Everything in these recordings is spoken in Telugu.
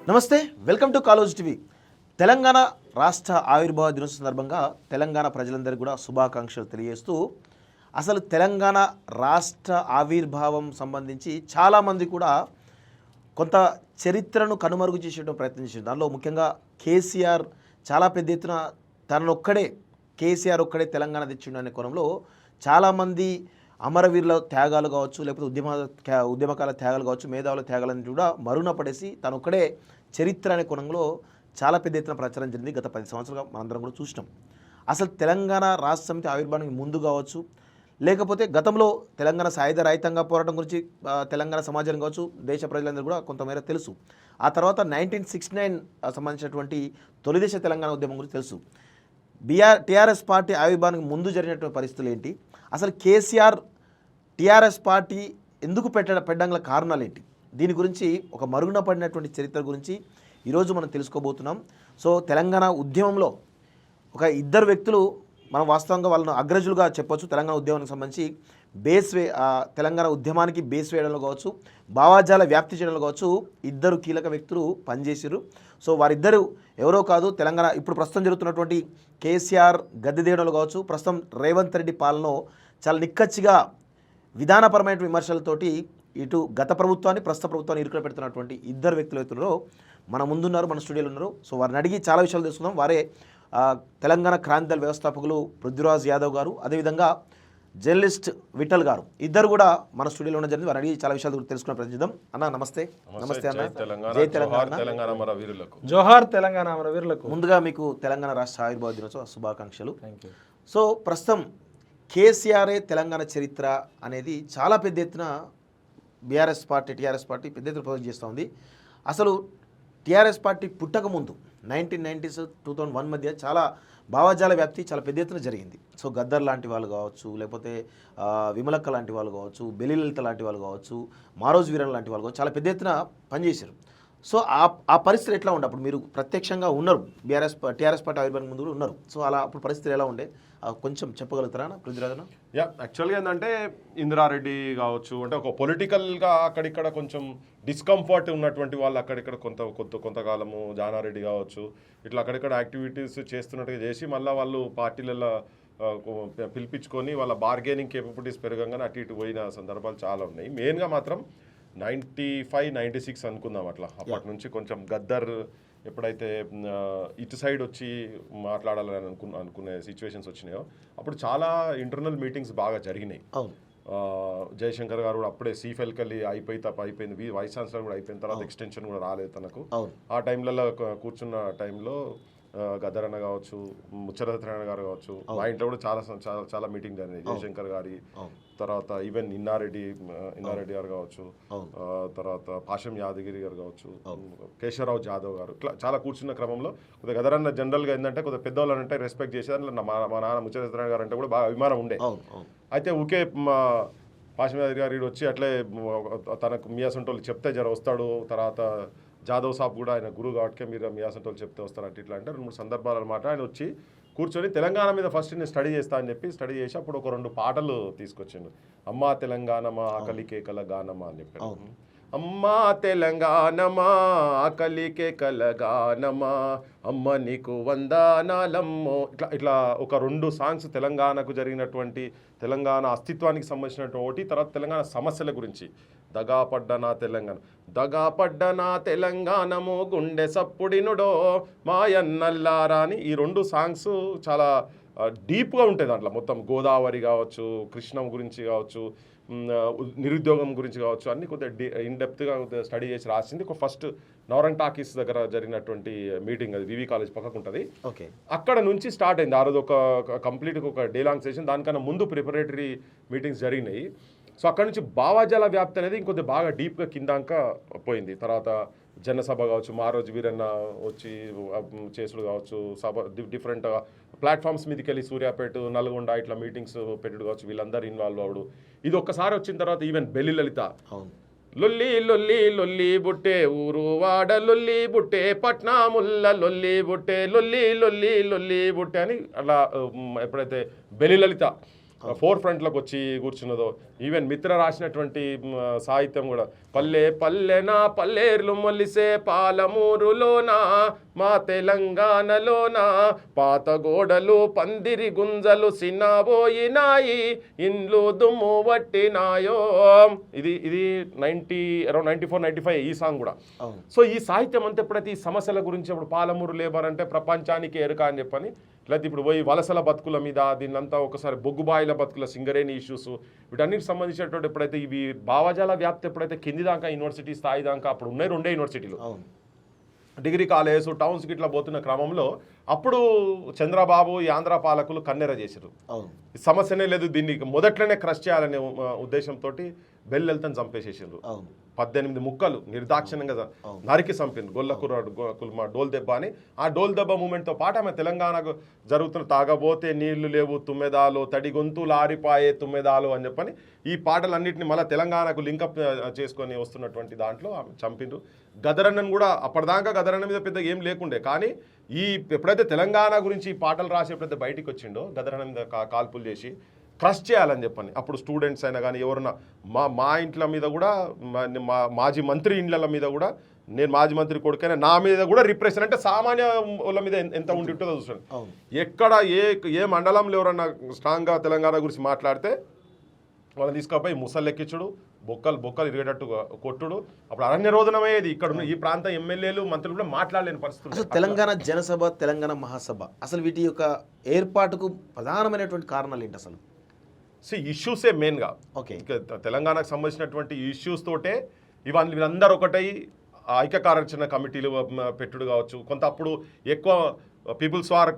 నమస్తే, వెల్కమ్ టు కాలోజ్ టీవీ. తెలంగాణ రాష్ట్ర ఆవిర్భావ దినోత్సవం సందర్భంగా తెలంగాణ ప్రజలందరికీ కూడా శుభాకాంక్షలు తెలియజేస్తూ, అసలు తెలంగాణ రాష్ట్ర ఆవిర్భావం సంబంధించి చాలామంది కూడా కొంత చరిత్రను కనుమరుగు చేసేయడం ప్రయత్నించారు. దానిలో ముఖ్యంగా కేసీఆర్ చాలా పెద్ద ఎత్తున కేసీఆర్ ఒక్కడే తెలంగాణ తెచ్చిండు అనే కోణంలో చాలామంది అమరవీరుల త్యాగాలు కావచ్చు, లేకపోతే ఉద్యమకాల త్యాగాలు కావచ్చు, మేధావుల త్యాగాలను కూడా మరుగున పడేసి తను ఒక్కడే చరిత్ర అనే కోణంలో చాలా పెద్ద ఎత్తున ప్రచారం జరిగింది. గత 10 సంవత్సరాలుగా మనందరం కూడా చూసినాం. అసలు తెలంగాణ రాష్ట్ర సమితి ఆవిర్భావానికి ముందు కావచ్చు, లేకపోతే గతంలో తెలంగాణ సాయుధ రహితంగా పోరాటం గురించి తెలంగాణ సమాజం కావచ్చు, దేశ ప్రజలందరూ కూడా కొంతమేర తెలుసు. ఆ తర్వాత 1969 సంబంధించినటువంటి తొలిదేశ తెలంగాణ ఉద్యమం గురించి తెలుసు. టీఆర్ఎస్ పార్టీ ఆవిర్భావానికి ముందు జరిగినటువంటి పరిస్థితులు ఏంటి, అసలు కేసీఆర్ టీఆర్ఎస్ పార్టీ ఎందుకు పెట్టడంగల కారణాలు ఏంటి, దీని గురించి ఒక మరుగున పడినటువంటి చరిత్ర గురించి ఈరోజు మనం తెలుసుకోబోతున్నాం. సో తెలంగాణ ఉద్యమంలో ఒక ఇద్దరు వ్యక్తులు మనం వాస్తవంగా వాళ్ళను అగ్రజులుగా చెప్పొచ్చు. తెలంగాణ ఉద్యమానికి సంబంధించి తెలంగాణ ఉద్యమానికి బేస్ వేయడంలో కావచ్చు, భావాజాల వ్యాప్తి చేయడంలో కావచ్చు, ఇద్దరు కీలక వ్యక్తులు పనిచేసారు. సో వారిద్దరు ఎవరో కాదు, తెలంగాణ ఇప్పుడు ప్రస్తుతం జరుగుతున్నటువంటి కేసీఆర్ గద్దె దిగడంలో కావచ్చు, ప్రస్తుతం రేవంత్ రెడ్డి పాలనలో చాలా నిక్కచ్చిగా విధానపరమైన విమర్శలతోటి ఇటు గత ప్రభుత్వాన్ని ప్రస్తుత ప్రభుత్వాన్ని ఇరుకులో పెడుతున్నటువంటి ఇద్దరు వ్యక్తులు అవుతున్నారో మన ముందున్నారు, మన స్టూడియోలో ఉన్నారు. సో వారిని అడిగి చాలా విషయాలు తెలుసుకుందాం. వారే తెలంగాణ క్రాంతి దళ వ్యవస్థాపకులు పృథ్వీరాజ్ యాదవ్ గారు, అదేవిధంగా జర్నలిస్ట్ విఠల్ గారు, ఇద్దరు కూడా మన స్టూడియోలో ఉన్న జరిగింది. వారు అడిగి చాలా విషయాలు తెలుసుకునే ప్రయత్నిద్దాం. అన్న నమస్తే. నమస్తే అన్న. జై తెలంగాణ. జోహార్ తెలంగాణ అమరవీరులకు. ముందుగా మీకు తెలంగాణ రాష్ట్ర ఆవిర్భావ దినోత్సవ శుభాకాంక్షలు. సో ప్రస్తుతం కేసీఆర్ఏ తెలంగాణ చరిత్ర అనేది చాలా పెద్ద ఎత్తున టీఆర్ఎస్ పార్టీ పెద్ద ఎత్తున ప్రొజెక్ట్ చేస్తూ ఉంది. అసలు టీఆర్ఎస్ పార్టీ పుట్టకముందు 1990s 2001 మధ్య చాలా భావజాల వ్యాప్తి చాలా పెద్ద ఎత్తున జరిగింది. సో గద్దర్ లాంటి వాళ్ళు కావచ్చు, లేకపోతే విమలక్క లాంటి వాళ్ళు కావచ్చు, బెలిలలిత లాంటి వాళ్ళు కావచ్చు, మారోజు వీరన్ లాంటి వాళ్ళు కావచ్చు, చాలా పెద్ద ఎత్తున పనిచేశారు. సో ఆ పరిస్థితులు ఎట్లా ఉండే, అప్పుడు మీరు ప్రత్యక్షంగా ఉన్నారు, టీఆర్ఎస్ పార్టీ ఆవిర్భావం ముందు కూడా ఉన్నారు. సో అలా అప్పుడు పరిస్థితులు ఎలా ఉండే కొంచెం చెప్పగలుగుతారా పృథ్వీరాజన? యాక్చువల్గా ఏంటంటే ఇందిరారెడ్డి కావచ్చు, అంటే ఒక పొలిటికల్గా అక్కడిక్కడ కొంచెం డిస్కంఫర్ట్ ఉన్నటువంటి వాళ్ళు అక్కడిక్కడ కొంతకాలము జానారెడ్డి కావచ్చు, ఇట్లా అక్కడిక్కడ యాక్టివిటీస్ చేస్తున్నట్టుగా చేసి మళ్ళీ వాళ్ళు పార్టీలలో పిలిపించుకొని వాళ్ళ బార్గెనింగ్ కేపబిలిటీస్ పెరగంగానే అటు ఇటు పోయిన సందర్భాలు చాలా ఉన్నాయి. మెయిన్గా మాత్రం 95, 96 అనుకుందాం. అట్లా అప్పటి నుంచి కొంచెం గద్దర్ ఎప్పుడైతే ఇటు సైడ్ వచ్చి మాట్లాడాలని అనుకునే సిచ్యువేషన్స్ వచ్చినాయో అప్పుడు చాలా ఇంటర్నల్ మీటింగ్స్ బాగా జరిగినాయి. జయశంకర్ గారు కూడా అప్పుడే సీఫెల్కెళ్ళి అయిపోయింది, వైస్ ఛాన్సలర్ కూడా అయిపోయిన తర్వాత ఎక్స్టెన్షన్ కూడా రాలేదు తనకు. ఆ టైంలలో కూర్చున్న టైంలో గద్దర్ అన్న కావచ్చు, ముచ్చరత్న గారు కావచ్చు, మా ఇంట్లో కూడా చాలా మీటింగ్ జరిగినాయి. జయశంకర్ గారి తర్వాత ఈవెన్ ఇన్నారెడ్డి గారు కావచ్చు, తర్వాత పాషం యాదగిరి గారు కావచ్చు, కేశవరావు జాదవ్ గారు, ఇట్లా చాలా కూర్చున్న క్రమంలో కొద్దిగా గద్దర్ అన్న జనరల్గా ఏంటంటే కొద్దిగా పెద్దవాళ్ళు అంటే రెస్పెక్ట్ చేసేది. మా నాన్న ముచ్చరత్న గారు అంటే కూడా బాగా అభిమానం ఉండే. అయితే ఊకే పాషం యాదగిరి గారు వచ్చి అట్లే తనకు మియాసంటోళ్ళు చెప్తే జర వస్తాడు, తర్వాత జాదవ్ సాబ్ కూడా ఆయన గురువు కాబట్టి మీరు మియాసంటోళ్ళు చెప్తే వస్తారు అంటే ఇట్లా అంటే 2-3 సందర్భాలు అనమాట. ఆయన వచ్చి కూర్చొని తెలంగాణ మీద ఫస్ట్ నేను స్టడీ చేస్తా అని చెప్పి స్టడీ చేసి అప్పుడు ఒక 2 పాటలు తీసుకొచ్చిండు. అమ్మా తెలంగాణమా ఆకలి కేకల గానమా అని చెప్పారు. అమ్మా తెలంగాణమా ఆకలి కేకల గానమా అమ్మ నీకు వందనాలమ్మో, ఇట్లా ఒక 2 సాంగ్స్ తెలంగాణకు జరిగినటువంటి తెలంగాణ అస్తిత్వానికి సంబంధించినటువంటి, తర్వాత తెలంగాణ సమస్యల గురించి. దగాపడ్డ నా తెలంగాణము గుండె సప్పుడినుడో మాయన్నల్లారా అని ఈ 2 సాంగ్స్ చాలా డీప్గా ఉంటాయి. దాంట్లో మొత్తం గోదావరి కావచ్చు, కృష్ణం గురించి కావచ్చు, నిరుద్యోగం గురించి కావచ్చు, అన్ని కొద్దిగా ఇన్డెప్త్గా స్టడీ చేసి రాసింది. ఒక ఫస్ట్ నవరంగ్ టాకీస్ దగ్గర జరిగినటువంటి మీటింగ్, అది వివి కాలేజ్ పక్కకు ఉంటుంది. అక్కడ నుంచి స్టార్ట్ అయింది. ఆ రోజు ఒక కంప్లీట్గా ఒక డే లాంగ్ సెషన్. దానికన్నా ముందు ప్రిపరేటరీ మీటింగ్స్ జరిగినాయి. సో అక్కడ నుంచి భావజాల వ్యాప్తి అనేది ఇంకొద్ది బాగా డీప్గా కిందాక పోయింది. తర్వాత జనసభ కావచ్చు, మారోజు వీరన్న వచ్చి చేసుడు కావచ్చు, సభ డిఫరెంట్ ప్లాట్ఫామ్స్ మీదకి వెళ్ళి సూర్యాపేట, నల్గొండ ఇట్లా మీటింగ్స్ పెట్టుడు కావచ్చు, వీళ్ళందరూ ఇన్వాల్వ్ అవడు. ఇది ఒక్కసారి వచ్చిన తర్వాత ఈవెన్ బెల్లిలలిత లొల్లి లొల్లి లొల్లి బుట్టే ఊరు వాడ లొల్లి బుట్టే పట్నాముల్ల లొల్లి బుట్టే లొల్లి లొల్లి లొల్లి బుట్టే అని అలా ఎప్పుడైతే బెల్లిలలిత ఫోర్ ఫ్రంట్లోకి వచ్చి కూర్చున్నదో, ఈవెన్ మిత్ర రాసినటువంటి సాహిత్యం కూడా పల్లె పల్లెనా పల్లెర్లు మొలిసే పాలమూరులోనా మా తెలంగాణలోనా పాత గోడలు పందిరి గుంజలు సిన్నబోయినాయి ఇండ్లు దుమ్ము పట్టినాయో. ఇది అరౌండ్ 94-95 ఈ సాంగ్ కూడా. సో ఈ సాహిత్యం అంతా ఎప్పుడైతే ఈ సమస్యల గురించి ఇప్పుడు పాలమూరు లేబర్ అంటే ప్రపంచానికి ఎరుక అని చెప్పని, లేకపోతే ఇప్పుడు పోయి వలసల బతుకుల మీద దీన్నంతా ఒకసారి బొగ్గుబాయిల బతుకుల సింగరేణి ఇష్యూస్ వీటన్నిటికి సంబంధించినటువంటి ఎప్పుడైతే ఇవి భావజాల వ్యాప్తి ఎప్పుడైతే కింది దాకా యూనివర్సిటీ స్థాయి దాకా అప్పుడు ఉన్నాయి 2 యూనివర్సిటీలు, డిగ్రీ కాలేజ్ టౌన్స్కి ఇట్లా పోతున్న క్రమంలో అప్పుడు చంద్రబాబు ఈ ఆంధ్ర పాలకులు కన్నెర చేశారు. సమస్యనే లేదు, దీన్ని మొదట్లోనే క్రష్ చేయాలనే ఉద్దేశంతో బెల్లెల్తని చంపేసేసారు. 18 ముక్కలు నిర్దాక్షిణ్యంగా నరికి చంపింది గొల్లకుర్మ డోల్ దెబ్బ అని. ఆ డోల్ దెబ్బ మూమెంట్తో పాటు ఆమె తెలంగాణకు జరుగుతున్న తాగబోతే నీళ్లు లేవు తుమ్మెదాలు తడి గొంతులు ఆరిపాయే తుమ్మెదాలు అని చెప్పని ఈ పాటలన్నింటినీ మళ్ళీ తెలంగాణకు లింకప్ చేసుకొని వస్తున్నటువంటి దాంట్లో ఆమె చంపిండ్రు. గదరన్నను కూడా అప్పటిదాకా గదరన్న మీద పెద్ద ఏం లేకుండే, కానీ ఈ ఎప్పుడైతే తెలంగాణ గురించి ఈ పాటలు రాసి ఎప్పుడైతే బయటికి వచ్చిండో గదరన్న మీద కాల్పులు చేసి క్రష్ చేయాలని చెప్పని అప్పుడు స్టూడెంట్స్ అయినా కానీ ఎవరన్నా మా ఇంట్ల మీద కూడా మాజీ మంత్రి ఇండ్ల మీద కూడా, నేను మాజీ మంత్రి కొడుకైనా నా మీద కూడా రిప్రెషన్ అంటే సామాన్య వాళ్ళ మీద ఎంత ఉండి ఉంటుందో చూసాను. ఎక్కడ ఏ మండలంలో ఎవరన్నా స్ట్రాంగ్గా తెలంగాణ గురించి మాట్లాడితే వాళ్ళని తీసుకపోయి ముసల్లెక్కించుడు, బొక్కలు ఇరిగేటట్టు కొట్టుడు. అప్పుడు అరణ్య రోదనమయ్యేది. ఇక్కడ ఉన్న ఈ ప్రాంత ఎమ్మెల్యేలు మంత్రులు కూడా మాట్లాడలేని పరిస్థితి. అసలు తెలంగాణ జనసభ తెలంగాణ మహాసభ అసలు వీటి యొక్క ఏర్పాటుకు ప్రధానమైనటువంటి కారణాలు ఏంటి అసలు? ఇష్యూసే మెయిన్గా. ఓకే, తెలంగాణకు సంబంధించినటువంటి ఇష్యూస్ తోటే వీళ్ళందరూ ఒకటై ఐక్య కార్యాచరణ కమిటీలు పెట్టుడు కావచ్చు. కొంత అప్పుడు ఎక్కువ పీపుల్స్ వార్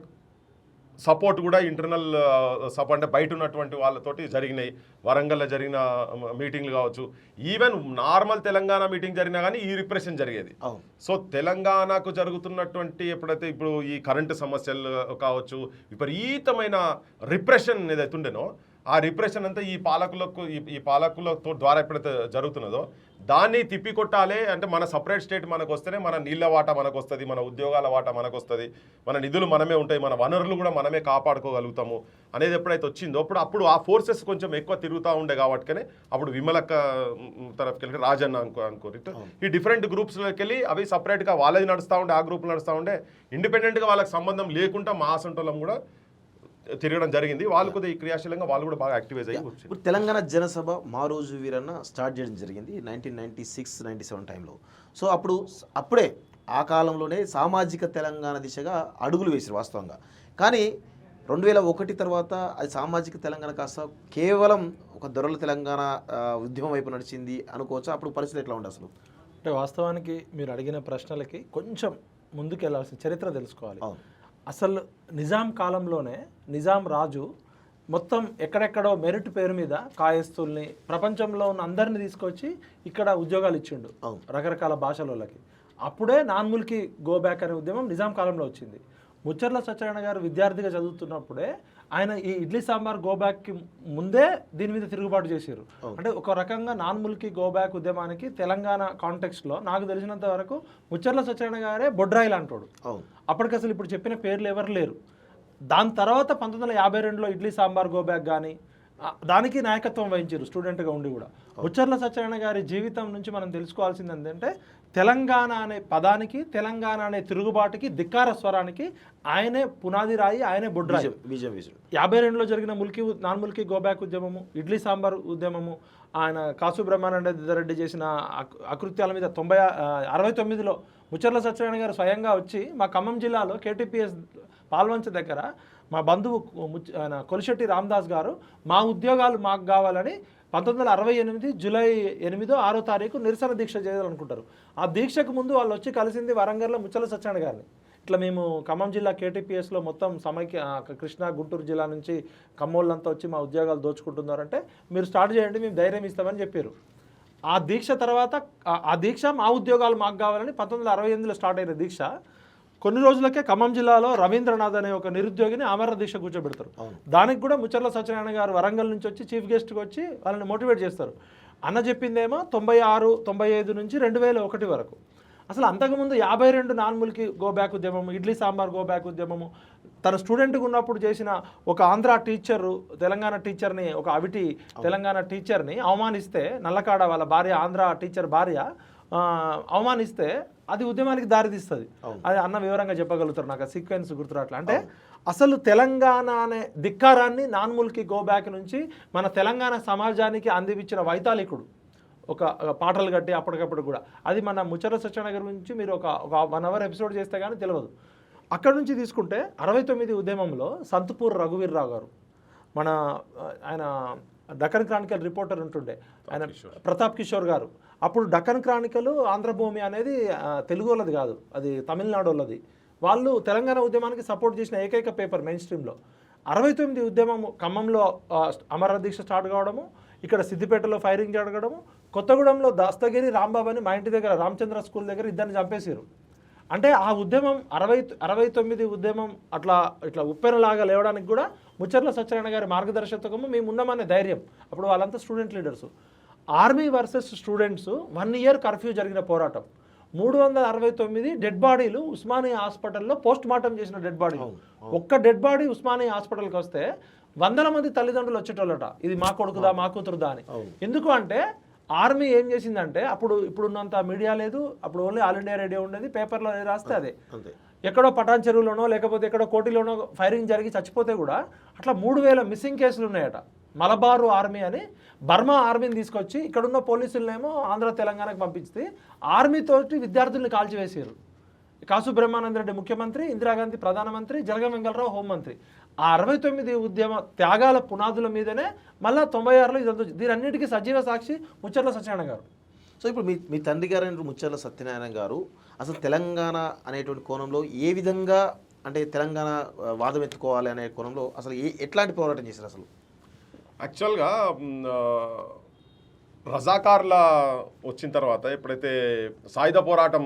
సపోర్ట్ కూడా ఇంటర్నల్ సపోర్ట్ అంటే బయట ఉన్నటువంటి వాళ్ళతోటి జరిగినాయి. వరంగల్లో జరిగిన మీటింగ్లు కావచ్చు, ఈవెన్ నార్మల్ తెలంగాణ మీటింగ్ జరిగినా కానీ ఈ రిప్రెషన్ జరిగేది. సో తెలంగాణకు జరుగుతున్నటువంటి ఎప్పుడైతే ఇప్పుడు ఈ కరెంటు సమస్యలు కావచ్చు, విపరీతమైన రిప్రెషన్ ఏదైతే ఉండేనో ఆ రిప్రెషన్ అంతా ఈ పాలకుల ద్వారా ఎప్పుడైతే జరుగుతున్నదో దాన్ని తిప్పికొట్టాలి అంటే మన సపరేట్ స్టేట్ మనకు వస్తేనే మన నీళ్ళ వాటా మనకు వస్తుంది, మన ఉద్యోగాల వాటా మనకు వస్తుంది, మన నిధులు మనమే ఉంటాయి, మన వనరులు కూడా మనమే కాపాడుకోగలుగుతాము అనేది ఎప్పుడైతే వచ్చిందో అప్పుడు ఆ ఫోర్సెస్ కొంచెం ఎక్కువ తిరుగుతూ ఉండే కాబట్టినే అప్పుడు విమలక్క తరఫుకి వెళ్ళి రాజన్న అనుకోరు ఈ డిఫరెంట్ గ్రూప్స్లోకి వెళ్ళి అవి సపరేట్గా వాళ్ళది నడుస్తూ ఉండే, ఆ గ్రూప్లు నడుస్తూ ఉండే, ఇండిపెండెంట్గా వాళ్ళకి సంబంధం లేకుండా మా ఆసంటోళ్ళం కూడా తిరగడం జరిగింది. వాళ్ళు కొద్దిగా క్రియాశీలంగా వాళ్ళు కూడా బాగా యాక్టివైజ్ అయ్యి ఇప్పుడు తెలంగాణ జనసభ మా రోజు వీరన్న స్టార్ట్ చేయడం జరిగింది 1996-97 టైంలో. సో అప్పుడే ఆ కాలంలోనే సామాజిక తెలంగాణ దిశగా అడుగులు వేసారు వాస్తవంగా. కానీ 2001 తర్వాత అది సామాజిక తెలంగాణ కాస్త కేవలం ఒక దొరల తెలంగాణ ఉద్యమం వైపు నడిచింది అనుకోవచ్చు. అప్పుడు పరిస్థితి ఎట్లా ఉండే అసలు? అంటే వాస్తవానికి మీరు అడిగిన ప్రశ్నలకి కొంచెం ముందుకు వెళ్ళాల్సిన చరిత్ర తెలుసుకోవాలి. అసలు నిజాం కాలంలోనే నిజాం రాజు మొత్తం ఎక్కడెక్కడో మెరిట్ పేరు మీద కాయస్తుల్ని ప్రపంచంలో ఉన్న అందరిని తీసుకొచ్చి ఇక్కడ ఉద్యోగాలు ఇచ్చిండు రకరకాల భాషలకి. అప్పుడే నాన్ముల్కి గో బ్యాక్ అనే ఉద్యమం నిజాం కాలంలో వచ్చింది. ముచ్చర్ల సత్యనారాయణ గారు విద్యార్థిగా చదువుతున్నప్పుడే ఆయన ఈ ఇడ్లీ సాంబార్ గో బ్యాక్కి ముందే దీని మీద తిరుగుబాటు చేశారు. అంటే ఒక రకంగా నాన్ముల్కి గో బ్యాక్ ఉద్యమానికి తెలంగాణ కాంటెక్స్ట్లో నాకు తెలిసినంత వరకు ముచ్చర్ల సత్యనారాయణ గారే బొడ్రాయిలు అంటాడు. అప్పటికి అసలు ఇప్పుడు చెప్పిన పేర్లు ఎవరు లేరు. దాని తర్వాత 1952లో ఇడ్లీ సాంబార్ గో బ్యాక్ కానీ దానికి నాయకత్వం వహించారు స్టూడెంట్గా ఉండి కూడా. ముచ్చర్ల సత్యనారాయణ గారి జీవితం నుంచి మనం తెలుసుకోవాల్సింది ఏంటంటే తెలంగాణ అనే పదానికి, తెలంగాణ అనే తిరుగుబాటుకి, ధిక్కార స్వరానికి ఆయనే పునాది రాయి, ఆయనే బొడ్రాయి. 52లో జరిగిన నాన్ముల్కి గోబ్యాక్ ఉద్యమము, ఇడ్లీ సాంబార్ ఉద్యమము, ఆయన కాసు బ్రహ్మానంద రెడ్డి చేసిన అకృత్యాల మీద 69లో ముచ్చర్ల సత్యనారాయణ గారు స్వయంగా వచ్చి మా ఖమ్మం జిల్లాలో KTPS పాల్వంచ దగ్గర మా బంధువు ఆయన కొలిశెట్టి రామదాస్ గారు మా ఉద్యోగాలు మాకు కావాలని 1968 జూలై 8-6 నిరసన దీక్ష చేయాలనుకుంటారు. ఆ దీక్షకు ముందు వాళ్ళు వచ్చి కలిసింది వరంగల్లో ముచ్చర్ల సత్యనారాయణ గారిని. ఇట్లా మేము ఖమ్మం జిల్లా KTPSలో మొత్తం కృష్ణా గుంటూరు జిల్లా నుంచి ఖమ్మోళ్ళంతా వచ్చి మా ఉద్యోగాలు దోచుకుంటున్నారంటే మీరు స్టార్ట్ చేయండి, మేము ధైర్యం ఇస్తామని చెప్పారు. ఆ దీక్ష తర్వాత ఆ దీక్ష మా ఉద్యోగాలు మాకు కావాలని 1968లో స్టార్ట్ అయిన దీక్ష కొన్ని రోజులకే ఖమ్మం జిల్లాలో రవీంద్రనాథ్ అనే ఒక నిరుద్యోగిని ఆమరణ దీక్ష కూర్చోబెడతారు. దానికి కూడా ముచ్చర్ల సత్యనారాయణ గారు వరంగల్ నుంచి వచ్చి చీఫ్ గెస్ట్గా వచ్చి వాళ్ళని మోటివేట్ చేస్తారు. అన్న చెప్పిందేమో 96, 95 నుంచి 2001 వరకు. అసలు అంతకుముందు 52 నాన్ముల్కి గో బ్యాక్ ఉద్యమం, ఇడ్లీ సాంబార్ గో బ్యాక్ ఉద్యమము, తన స్టూడెంట్గా ఉన్నప్పుడు చేసిన ఒక ఆంధ్ర టీచరు తెలంగాణ టీచర్ని, ఒక అవిటి తెలంగాణ టీచర్ని అవమానిస్తే, నల్లకాడ వాళ్ళ భార్య ఆంధ్ర టీచర్ భార్య అవమానిస్తే అది ఉద్యమానికి దారితీస్తుంది. అది అన్న వివరంగా చెప్పగలుగుతారు, నాకు ఆ సీక్వెన్స్ గుర్తురాట్లా. అంటే అసలు తెలంగాణ అనే ధిక్కారాన్ని నాన్ముల్కి గో బ్యాక్ నుంచి మన తెలంగాణ సమాజానికి అందిపించిన వైతాళికుడు, ఒక పాటలు కట్టి అప్పటికప్పుడు కూడా. అది మన ముచ్చర్ల సత్యనారాయణ గారి గురించి మీరు ఒక 1 అవర్ ఎపిసోడ్ చేస్తే కానీ తెలియదు. అక్కడ నుంచి తీసుకుంటే 69 ఉద్యమంలో సంతపూర్ రఘువీర్రావు గారు, ఆయన డక్కన్ క్రానికల్ రిపోర్టర్ ఉంటుండే, ఆయన ప్రతాప్ కిషోర్ గారు. అప్పుడు డక్కన్ క్రానికల్ ఆంధ్రభూమి అనేది తెలుగు వాళ్ళది కాదు, అది తమిళనాడు వాళ్ళది. వాళ్ళు తెలంగాణ ఉద్యమానికి సపోర్ట్ చేసిన ఏకైక పేపర్ మెయిన్ స్ట్రీమ్లో. 69 ఉద్యమం ఖమ్మంలో అమర దీక్ష స్టార్ట్ కావడము, ఇక్కడ సిద్దిపేటలో ఫైరింగ్ జరగడము, కొత్తగూడెంలో దస్తగిరి రాంబాబు అని మా ఇంటి దగ్గర రామచంద్ర స్కూల్ దగ్గర ఇద్దరిని చంపేశారు. అంటే ఆ ఉద్యమం 69 ఉద్యమం ఇట్లా ఉప్పెనలాగా లేవడానికి కూడా ముచ్చర్ల సత్యనారాయణ గారి మార్గదర్శకత్వము మేము ఉన్నామనే ధైర్యం. అప్పుడు వాళ్ళంతా student leaders. Army versus students 1 year curfew జరిగిన పోరాటం. 369 డెడ్ బాడీలు ఉస్మానియా హాస్పిటల్లో పోస్ట్ మార్టం చేసిన డెడ్ బాడీలు. ఒక్క డెడ్ బాడీ ఉస్మానియా హాస్పిటల్కి వస్తే 100 మంది తల్లిదండ్రులు వచ్చేటోళ్ళట, ఇది మా కొడుకుదా మా కూతురుదా అని. ఎందుకు అంటే ఆర్మీ ఏం చేసిందంటే, ఇప్పుడున్నంత మీడియా లేదు, అప్పుడు ఓన్లీ ఆల్ ఇండియా రేడియో ఉండేది, పేపర్లో రాస్తే అదే. ఎక్కడో పటాన్ చెరువులోనో లేకపోతే ఎక్కడో కోటిలోనో ఫైరింగ్ జరిగి చచ్చిపోతే కూడా అట్లా 3000 మిస్సింగ్ కేసులు ఉన్నాయట. మలబారు ఆర్మీ అని బర్మా ఆర్మీని తీసుకొచ్చి ఇక్కడున్న పోలీసులనేమో ఆంధ్ర తెలంగాణకు పంపిస్తే ఆర్మీతోటి విద్యార్థుల్ని కాల్చివేసారు. కాసు బ్రహ్మానంద రెడ్డి ముఖ్యమంత్రి, ఇందిరాగాంధీ ప్రధానమంత్రి, జలగం వెంగళరావు హోంమంత్రి. ఆ 69 ఉద్యమ త్యాగాల పునాదుల మీదనే మళ్ళీ 96లో ఇదంతా. దీనన్నిటికీ సజీవ సాక్షి ముచ్చర్ల సత్యనారాయణ గారు. సో ఇప్పుడు మీ తండ్రి గారు ముచ్చర్ల సత్యనారాయణ గారు అసలు తెలంగాణ అనేటువంటి కోణంలో ఏ విధంగా, అంటే తెలంగాణ వాదం ఎత్తుకోవాలి అనే కోణంలో అసలు ఎట్లాంటి పోరాటం చేశారు? అసలు యాక్చువల్గా రజాకార్ల వచ్చిన తర్వాత ఎప్పుడైతే సాయుధ పోరాటం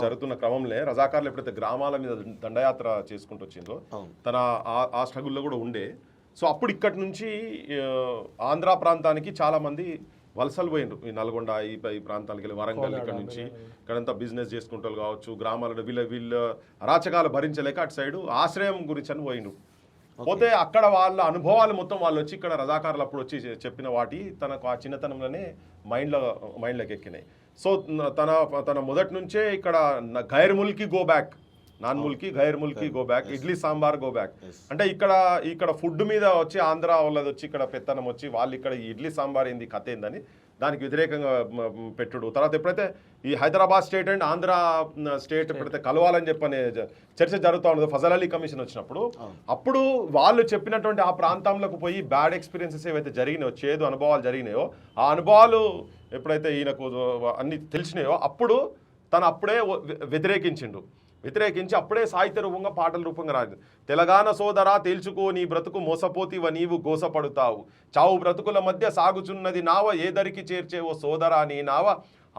జరుగుతున్న క్రమంలో రజాకార్లు ఎప్పుడైతే గ్రామాల మీద దండయాత్ర చేసుకుంటూ వచ్చిందో తన ఆ స్ట్రగుల్లో కూడా ఉండే. సో అప్పుడు ఇక్కడి నుంచి ఆంధ్ర ప్రాంతానికి చాలామంది వలసలు పోయినరు. ఈ నల్గొండ ఈ ప్రాంతాలకు వెళ్ళి, వరంగల్ ఇక్కడ నుంచి ఇక్కడంతా బిజినెస్ చేసుకుంటారు కావచ్చు, గ్రామాలలో వీళ్ళ అరాచకాలు భరించలేక అటు సైడు ఆశ్రయం గురించి అని పోయిండు. పోతే అక్కడ వాళ్ళ అనుభవాలు మొత్తం వాళ్ళు వచ్చి ఇక్కడ రజాకారులు అప్పుడు వచ్చి చెప్పిన వాటి తనకు ఆ చిన్నతనంలోనే మైండ్లోకి ఎక్కినాయి. సో తన మొదటి నుంచే ఇక్కడ గైర్ ముల్కి గో బ్యాక్, నాన్ ముల్కి గైర్ ముల్కి go back, idli sambar go back. అంటే ఇక్కడ ఫుడ్ మీద వచ్చి ఆంధ్ర వాళ్ళది వచ్చి ఇక్కడ పెత్తనం వచ్చి వాళ్ళు ఇక్కడ ఇడ్లీ సాంబార్ ఏంది కథ ఏందని దానికి వ్యతిరేకంగా పెట్టుడు. తర్వాత ఎప్పుడైతే ఈ Hyderabad state and Andhra state ఎప్పుడైతే కలవాలని చెప్పనే చర్చ జరుగుతూ ఉండదు, ఫజల్ అలీ కమిషన్ వచ్చినప్పుడు, అప్పుడు వాళ్ళు చెప్పినటువంటి ఆ ప్రాంతంలోకి పోయి బ్యాడ్ ఎక్స్పీరియన్సెస్ ఏవైతే జరిగినాయో, చేదు అనుభవాలు జరిగినాయో, ఆ అనుభవాలు ఎప్పుడైతే ఈయనకు అన్ని తెలిసినాయో అప్పుడు తను అప్పుడే వ్యతిరేకించి అప్పుడే సాహిత్య రూపంగా పాటల రూపంగా రాదు. తెలంగాణ సోదరా తేల్చుకో నీ బ్రతుకు మోసపోతివ నీవు గోసపడుతావు, చావు బ్రతుకుల మధ్య సాగుచున్నది నావ, ఏదరికి చేర్చేవో సోదరా నీ నావ,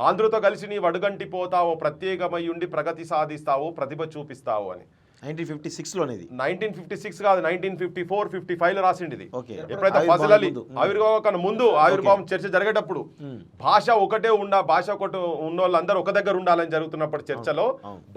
ఆంధ్రతో కలిసి నీ వడుగంటి పోతావో, ప్రత్యేకమై ఉండి ప్రగతి సాధిస్తావో, ప్రతిభ చూపిస్తావు అని. 1956లోనేది. 1956 కాదు, 1954, 55లో రాసిండి ఇది. ఎప్పుడైతే ఫజల్ అలీ ఆవిర్భావం కన్నా ముందు ఆవిర్భావం చర్చ జరిగేటప్పుడు భాష ఒకటే భాష ఒకటి ఉన్న వాళ్ళందరూ ఒక దగ్గర ఉండాలని జరుగుతున్నప్పుడు చర్చలో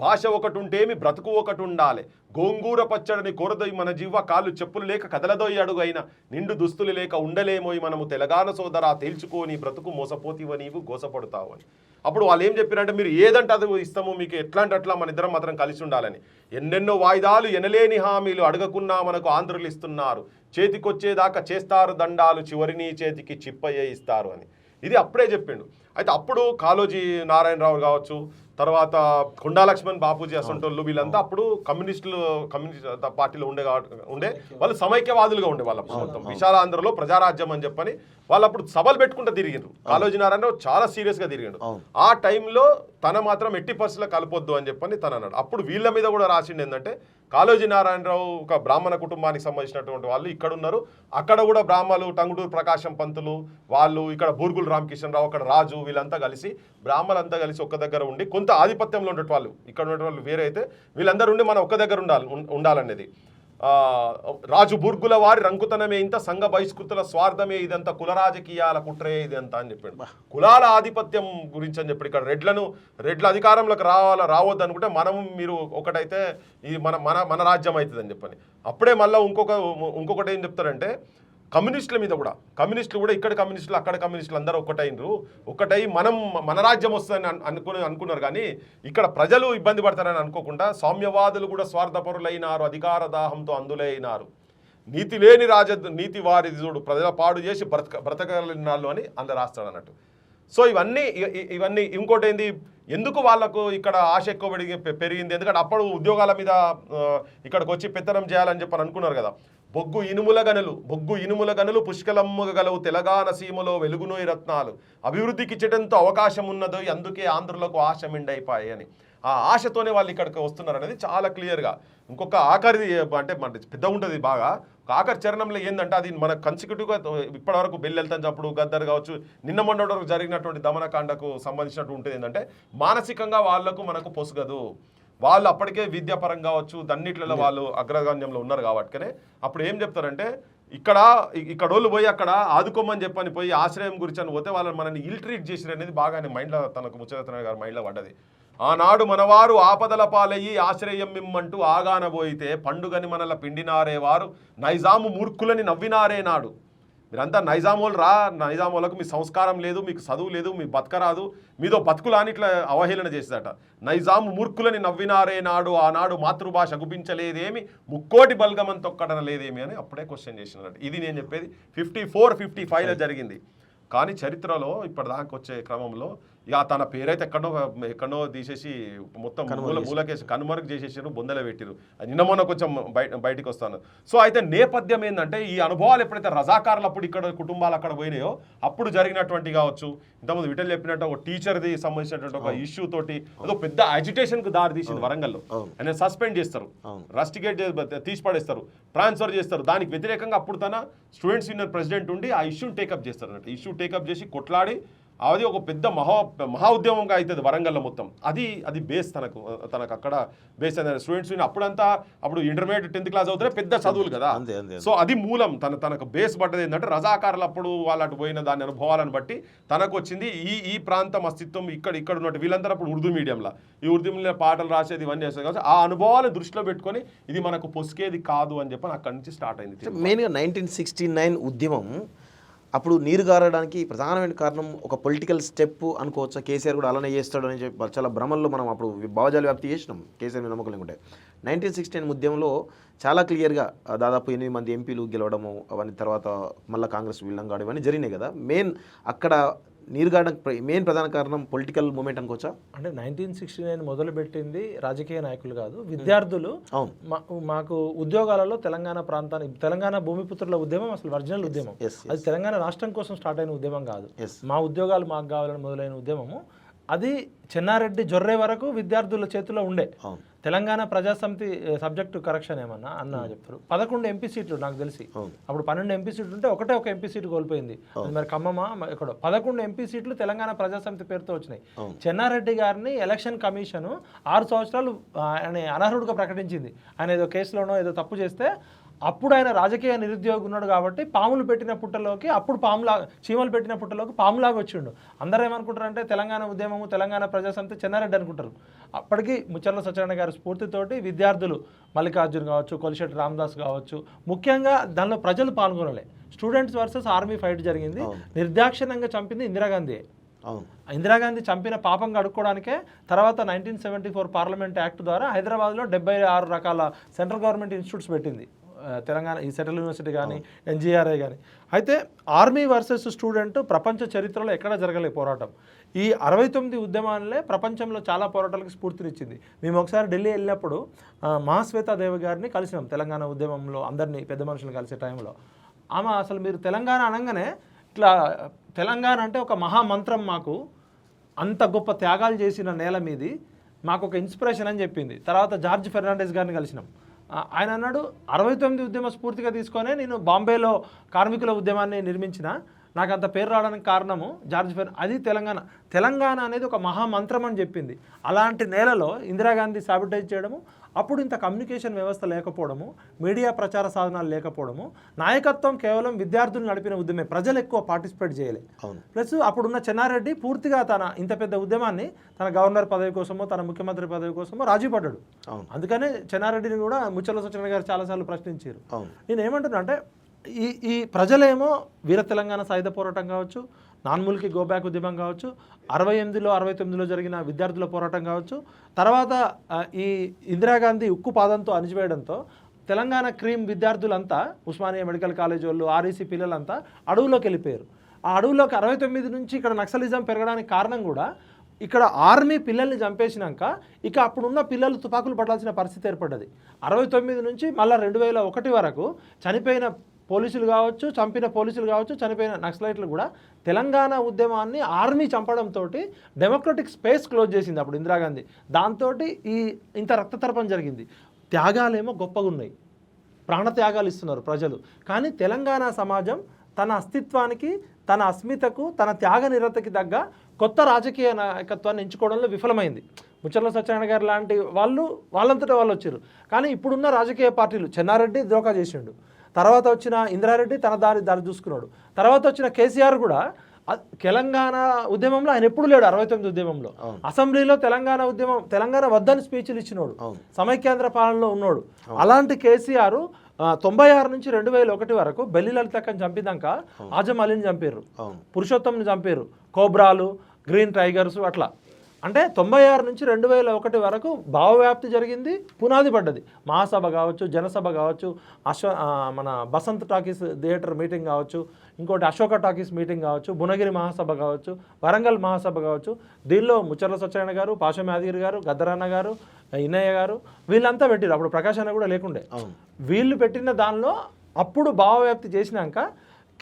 భాష ఒకటి ఉంటేమి బ్రతుకు ఒకటి ఉండాలి, గోంగూర పచ్చడిని కోరదోయి మన జీవ, కాళ్ళు చెప్పులు లేక కదలదోయి అడుగైన, నిండు దుస్తులు లేక ఉండలేమోయి మనము, తెలంగాణ సోదరా తేల్చుకోని బ్రతుకు మోసపోతివ నీవు గోసపడతావు అని. అప్పుడు వాళ్ళు ఏం చెప్పారంటే, మీరు ఏదంటే అది ఇస్తాము, మీకు ఎట్లాంటి అట్లా మన ఇద్దరం మాత్రం కలిసి ఉండాలని. ఎన్నెన్నో వాయిదాలు ఎనలేని హామీలు అడగకున్నా మనకు ఆంధ్రులు ఇస్తున్నారు, చేతికొచ్చేదాకా చేస్తారు దండాలు, చివరిని చేతికి చిప్పయ్యే ఇస్తారు అని. ఇది అప్పుడే చెప్పిండు. అయితే అప్పుడు కాళోజీ నారాయణరావు కావచ్చు, తర్వాత కొండా లక్ష్మణ్ బాపూజీ అసంటోళ్ళు వీళ్ళంతా అప్పుడు కమ్యూనిస్ట్ పార్టీలో ఉండే వాళ్ళు సమైక్యవాదులుగా ఉండే. వాళ్ళ మొత్తం విశాలాంధ్రలో ప్రజారాజ్యం అని చెప్పని వాళ్ళు అప్పుడు సభలు పెట్టుకుంటూ తిరిగిండ్రు. కాళోజీ నారాయణరావు చాలా సీరియస్గా తిరిగిండు. ఆ టైంలో తన మాత్రం ఎట్టి పరిస్థితుల్లో కలపొద్దు అని చెప్పని తను అన్నాడు. అప్పుడు వీళ్ళ మీద కూడా రాసిండు ఏంటంటే, కాళోజీ నారాయణరావు ఒక బ్రాహ్మణ కుటుంబానికి సంబంధించినటువంటి వాళ్ళు ఇక్కడ ఉన్నారు, అక్కడ కూడా బ్రాహ్మణులు, టంగుటూరు ప్రకాశం పంతులు వాళ్ళు, ఇక్కడ బూర్గుల రామకృష్ణరావు, అక్కడ రాజు, వీళ్ళంతా కలిసి బ్రాహ్మణులంతా కలిసి ఒక్క దగ్గర ఉండి కొంత ఆధిపత్యంలో ఉండే వాళ్ళు, ఇక్కడ ఉండే వాళ్ళు వేరే అయితే వీళ్ళందరూ ఉండి మనం ఒక్క దగ్గర ఉండాలనేది. రాజు బుర్గుల వారి రంకుతనమే ఇంత సంఘ బహిష్కృతుల స్వార్థమే ఇదంతా కుల రాజకీయాల కుట్రే ఇదంతా అని చెప్పాడు. కులాల ఆధిపత్యం గురించి అని చెప్పాడు. ఇక్కడ రెడ్ల అధికారంలోకి రావద్దు అనుకుంటే మీరు ఒకటైతే ఇది మన రాజ్యం అవుతుంది అని చెప్పని. అప్పుడే మళ్ళీ ఇంకొకటి ఏం చెప్తారంటే కమ్యూనిస్టుల మీద కూడా కమ్యూనిస్టులు కూడా ఇక్కడ కమ్యూనిస్టులు అక్కడ కమ్యూనిస్టులు అందరూ ఒకటై మన రాజ్యం వస్తుందని అనుకున్నారు. కానీ ఇక్కడ ప్రజలు ఇబ్బంది పడతారని అనుకోకుండా సౌమ్యవాదులు కూడా స్వార్థపరులైనారు, అధికార దాహంతో అందులైనారు. నీతి వారిది చూడు ప్రజల పాడు చేసి బ్రతకలినాళ్ళు అని అందరు రాస్తాడు అన్నట్టు. సో ఇవన్నీ ఇంకోటి ఏంది, ఎందుకు వాళ్ళకు ఇక్కడ ఆశ ఎక్కువ పెరిగింది? ఎందుకంటే అప్పుడు ఉద్యోగాల మీద ఇక్కడికి వచ్చి పెత్తనం చేయాలని చెప్పని అనుకున్నారు కదా. బొగ్గు ఇనుముల గనులు పుష్కలమ్ముగ గలవు తెలంగాణ సీమలో వెలుగునోయి రత్నాలు అభివృద్ధికి ఇచ్చేటంతో అవకాశం ఉన్నదో అందుకే ఆంధ్రులకు ఆశ మిండైపోయాయి అని. ఆ ఆశతోనే వాళ్ళు ఇక్కడికి వస్తున్నారు అనేది చాలా క్లియర్గా. ఇంకొక ఆఖరిది అంటే పెద్ద ఉంటుంది బాగా. ఆఖరి చరణంలో ఏంటంటే అది మన కన్సిక్యూటివ్గా ఇప్పటివరకు బెల్లెల్తాన్ చప్పుడు గద్దర్ కావచ్చు నిన్న మొన్న వరకు జరిగినటువంటి దమనకాండకు సంబంధించినట్టు ఉంటుంది. ఏంటంటే మానసికంగా మనకు పొసగదు. వాళ్ళు అప్పటికే విద్యాపరంగా కావచ్చు దన్నిట్లలో వాళ్ళు అగ్రగణ్యంలో ఉన్నారు కాబట్టినే అప్పుడు ఏం చెప్తారంటే ఇక్కడోళ్ళు పోయి అక్కడ ఆదుకోమని చెప్పని పోయి ఆశ్రయం గురించి అని పోతే వాళ్ళని మనల్ని ఇల్ ట్రీట్ చేసిరు అనేది బాగా మైండ్లో తనకు ముచ్చరత్న గారి మైండ్లో పడ్డది. ఆనాడు మనవారు ఆపదల పాలయ్యి ఆశ్రయం మిమ్మంటూ ఆగానబోయితే పండుగని మనల పిండినారే వారు నైజాము మూర్ఖులని నవ్వినారే నాడు. మీరంతా నైజామోలకు మీ సంస్కారం లేదు, మీకు చదువు లేదు, మీ బతకరాదు, మీదో బతుకులాని ఇట్లా అవహేళన చేసేదట. నైజాము మూర్ఖులని నవ్వినారే నాడు ఆనాడు మాతృభాష గుపించలేదేమి ముక్కోటి బల్గమని తొక్కడన లేదేమి అని అప్పుడే క్వశ్చన్ చేసినట్టు. ఇది నేను చెప్పేది 54-55లో జరిగింది. కానీ చరిత్రలో ఇప్పటిదాకా వచ్చే క్రమంలో ఇక తన పేరైతే ఎక్కడో తీసేసి మొత్తం మూలకేసి కనుమరుగు చేసేసారు, బొందలే పెట్టిరు. నిన్న మొన్న కొంచెం బయటికి వస్తాను. సో అయితే నేపథ్యం ఏంటంటే ఈ అనుభవాలు ఎప్పుడైతే రజాకారులు అప్పుడు ఇక్కడ కుటుంబాలు అక్కడ పోయినాయో అప్పుడు జరిగినటువంటి కావచ్చు. ఇంతకుముందు విటల్ చెప్పినట్టు ఒక టీచర్ది సంబంధించినటువంటి ఒక ఇష్యూ తోటి అదో పెద్ద అజిటేషన్కు దారి తీసింది వరంగల్లో. ఆయన సస్పెండ్ చేస్తారు, రస్టికేట్ తీసి పడేస్తారు, ట్రాన్స్ఫర్ చేస్తారు. దానికి వ్యతిరేకంగా అప్పుడు తన స్టూడెంట్స్ యూనియన్ ప్రెసిడెంట్ ఉండి ఆ ఇష్యూని టేకప్ చేస్తారు అన్నట్టు. ఇష్యూ టేకప్ చేసి కొట్లాడి అది ఒక పెద్ద మహా ఉద్యమంగా అవుతుంది వరంగల్లో మొత్తం. అది బేస్ తనకు అక్కడ బేస్ అనేది స్టూడెంట్స్ అప్పుడు ఇంటర్మీడియట్ 10th క్లాస్ అవుతారే పెద్ద చదువులు కదా. సో అది మూలం తనకు బేస్ పడ్డది ఏంటంటే రజాకారులు అప్పుడు వాళ్ళు అటు పోయిన దాని అనుభవాలను బట్టి తనకు వచ్చింది ఈ ప్రాంతం అస్తిత్వం ఇక్కడ ఉన్నట్టు. వీళ్ళందరూ అప్పుడు ఉర్దూ మీడియంలో ఈ ఉర్దూ మీడియం పాటలు రాసేది ఇవన్నీ చేస్తారు కాబట్టి ఆ అనుభవాలను దృష్టిలో పెట్టుకొని ఇది మనకు పొసికేది కాదు అని చెప్పి అక్కడి నుంచి స్టార్ట్ అయింది. మెయిన్గా 1969 ఉద్యమం అప్పుడు నీరు గారడానికి ప్రధానమైన కారణం ఒక పొలిటికల్ స్టెప్ అనుకోవచ్చా? కేసీఆర్ కూడా అలానే చేస్తాడు అని చెప్పి చాలా భ్రమల్లో మనం అప్పుడు భావజాల వ్యాప్తి చేసినాం. కేసీఆర్ మీద నమ్మకం లేకుంటే 1969 ఉద్యమంలో చాలా క్లియర్గా దాదాపు 8 మంది ఎంపీలు గెలవడము అవన్నీ తర్వాత మళ్ళీ కాంగ్రెస్ విల్లంగాడు ఇవన్నీ జరిగినాయి కదా. మెయిన్ అక్కడ నీరు గారడానికి మెయిన్ ప్రధాన కారణం పొలిటికల్ మూమెంట్ అనుకోవచ్చా? అంటే 1969 మొదలుపెట్టింది రాజకీయ నాయకులు కాదు, విద్యార్థులు. మాకు ఉద్యోగాలలో తెలంగాణ భూమిపుత్రుల ఉద్యమం అసలు ఒరిజినల్ ఉద్యమం. అది తెలంగాణ రాష్ట్రం కోసం స్టార్ట్ అయిన ఉద్యమం కాదు. మా ఉద్యోగాలు మాకు కావాలని మొదలైన ఉద్యమము. అది చెన్నారెడ్డి జొర్రే వరకు విద్యార్థుల చేతిలో ఉండే. తెలంగాణ ప్రజాసమితి సబ్జెక్టు కరెక్షన్ ఏమన్నా అన్న చెప్తారు. 11 ఎంపీ సీట్లు నాకు తెలిసి అప్పుడు 12 ఎంపీ సీట్లు ఉంటే ఒక ఎంపీ సీటు కోల్పోయింది. మరి ఖమ్మమా ఎక్కడో 11 ఎంపీ సీట్లు తెలంగాణ ప్రజాసమితి పేరుతో వచ్చినాయి. చెన్నారెడ్డి గారిని ఎలక్షన్ కమిషన్ 6 సంవత్సరాలు ఆయన అనర్హుడిగా ప్రకటించింది. ఆయన ఏదో కేసులోనో ఏదో తప్పు చేస్తే అప్పుడు ఆయన రాజకీయ నిరుద్యోగి ఉన్నాడు కాబట్టి పాములు పెట్టిన పుట్టలోకి అప్పుడు చీమలు పెట్టిన పుట్టలోకి పాములాగా వచ్చిండు. అందరూ ఏమనుకుంటారంటే తెలంగాణ ఉద్యమము తెలంగాణ ప్రజాసమితి చెన్నారెడ్డి అనుకుంటారు. అప్పటికి ముచ్చర్ల సత్యనారాయణ గారి స్ఫూర్తితోటి విద్యార్థులు మల్లికార్జున్ కావచ్చు, కొలిశెట్టి రామదాస్ కావచ్చు, ముఖ్యంగా దానిలో ప్రజలు పాల్గొనలే. స్టూడెంట్స్ వర్సెస్ ఆర్మీ ఫైట్ జరిగింది. నిర్దాక్షిణ్యంగా చంపింది ఇందిరాగాంధీ. ఇందిరాగాంధీ చంపిన పాపం కడుక్కోవడానికే తర్వాత 1974 పార్లమెంట్ యాక్ట్ ద్వారా హైదరాబాద్లో 76 రకాల సెంట్రల్ గవర్నమెంట్ ఇన్స్టిట్యూట్స్ పెట్టింది తెలంగాణ. ఈ సెంట్రల్ యూనివర్సిటీ కానీ ఎన్జిఆర్ఐ కానీ. అయితే ఆర్మీ వర్సెస్ స్టూడెంట్ ప్రపంచ చరిత్రలో ఎక్కడ జరగలే పోరాటం. ఈ 69 ఉద్యమాలే ప్రపంచంలో చాలా పోరాటాలకు స్ఫూర్తినిచ్చింది. మేము ఒకసారి ఢిల్లీ వెళ్ళినప్పుడు మహాశ్వేతాదేవి గారిని కలిసినాం. తెలంగాణ ఉద్యమంలో అందరినీ పెద్ద మనుషులను కలిసే టైంలో ఆమె అసలు మీరు తెలంగాణ అనగానే ఇట్లా తెలంగాణ అంటే ఒక మహామంత్రం, మాకు అంత గొప్ప త్యాగాలు చేసిన నేల మీది మాకు ఒక ఇన్స్పిరేషన్ అని చెప్పింది. తర్వాత జార్జ్ ఫెర్నాండెస్ గారిని కలిసినాం. ఆయన అన్నాడు 69 ఉద్యమ స్ఫూర్తిగా తీసుకొని నేను బాంబేలో కార్మికుల ఉద్యమాన్ని నిర్మించిన, నాకు అంత పేరు రావడానికి కారణము జార్జ్ అది తెలంగాణ అనేది ఒక మహామంత్రం అని చెప్పింది. అలాంటి నేలలో ఇందిరాగాంధీ సాబిటైజ్ చేయడము, అప్పుడు ఇంత కమ్యూనికేషన్ వ్యవస్థ లేకపోవడము, మీడియా ప్రచార సాధనాలు లేకపోవడము, నాయకత్వం కేవలం విద్యార్థులు నడిపిన ఉద్యమే, ప్రజలు ఎక్కువ పార్టిసిపేట్ చేయలే. ప్లస్ అప్పుడున్న చెన్నారెడ్డి పూర్తిగా తన ఇంత పెద్ద ఉద్యమాన్ని తన గవర్నర్ పదవి కోసమో తన ముఖ్యమంత్రి పదవి కోసమో రాజీ పడ్డాడు. అందుకనే చెన్నారెడ్డిని కూడా ముచ్చర్ల సత్యనారాయణ గారు చాలాసార్లు ప్రశ్నించారు. నేను ఏమంటున్నా అంటే ఈ ప్రజలేమో వీర తెలంగాణ సాయుధ పోరాటం కావచ్చు, నాన్ముల్కి గోబ్యాక్ ఉద్యమం కావచ్చు, 68లో 69లో జరిగిన విద్యార్థుల పోరాటం కావచ్చు, తర్వాత ఈ ఇందిరాగాంధీ ఉక్కు పాదంతో అణిచివేయడంతో Telangana cream విద్యార్థులంతా Osmania medical college వాళ్ళు, ఆర్ఈసీ పిల్లలంతా అడవులోకి వెళ్ళిపోయారు. ఆ అడవుల్లోకి 69 నుంచి ఇక్కడ నక్సలిజం పెరగడానికి కారణం కూడా ఇక్కడ ఆర్మీ పిల్లల్ని చంపేసినాక ఇక అప్పుడున్న పిల్లలు తుపాకులు పడాల్సిన పరిస్థితి ఏర్పడ్డది. 69 నుంచి మళ్ళీ 2001 వరకు చనిపోయిన పోలీసులు కావచ్చు, చంపిన పోలీసులు కావచ్చు, చనిపోయిన నక్సలైట్లు కూడా తెలంగాణ ఉద్యమాన్ని ఆర్మీ చంపడంతో డెమోక్రటిక్ స్పేస్ క్లోజ్ చేసింది అప్పుడు ఇందిరాగాంధీ. దాంతో ఇంత రక్తతర్పం జరిగింది. త్యాగాలేమో గొప్పగా ఉన్నాయి, ప్రాణత్యాగాలు ఇస్తున్నారు ప్రజలు. కానీ తెలంగాణ సమాజం తన అస్తిత్వానికి, తన అస్మితకు, తన త్యాగ నిరతకి తగ్గ కొత్త రాజకీయ నాయకత్వాన్ని ఎంచుకోవడంలో విఫలమైంది. ముచ్చర్ల సత్యనారాయణ గారు లాంటి వాళ్ళంతటా వాళ్ళు వచ్చారు. కానీ ఇప్పుడున్న రాజకీయ పార్టీలు, చెన్నారెడ్డి దోకా చేసిండు, తర్వాత వచ్చిన ఇందిరారెడ్డి తన దారి చూసుకున్నాడు, తర్వాత వచ్చిన కేసీఆర్ కూడా తెలంగాణ ఉద్యమంలో ఆయన ఎప్పుడు లేడు. 69 ఉద్యమంలో అసెంబ్లీలో తెలంగాణ వద్దని స్పీచ్లు ఇచ్చినోడు, సమైక్యాంధ్ర పాలనలో ఉన్నాడు. అలాంటి కేసీఆర్ 96 నుంచి 2001 వరకు బెల్లి లలితక్కని చంపినాక ఆజం అలీని చంపారు, పురుషోత్తంని చంపారు, కోబ్రాలు, గ్రీన్ టైగర్స్ అట్లా. అంటే 96 నుంచి 2001 వరకు భావవ్యాప్తి జరిగింది, పునాది పడ్డది. మహాసభ కావచ్చు, జనసభ కావచ్చు, మన బసంత్ టాకీస్ థియేటర్ మీటింగ్ కావచ్చు, ఇంకోటి అశోక టాకీస్ మీటింగ్ కావచ్చు, భువనగిరి మహాసభ కావచ్చు, వరంగల్ మహాసభ కావచ్చు. దీనిలో ముచ్చర్ల సత్యనారాయణ గారు, పాషం యాదగిరి గారు, గద్దరన్న గారు, ఇన్నయ్య గారు వీళ్ళంతా పెట్టారు. అప్పుడు ప్రకాశ్ అన్న కూడా లేకుండే. వీళ్ళు పెట్టిన దానిలో అప్పుడు భావవ్యాప్తి చేసినాక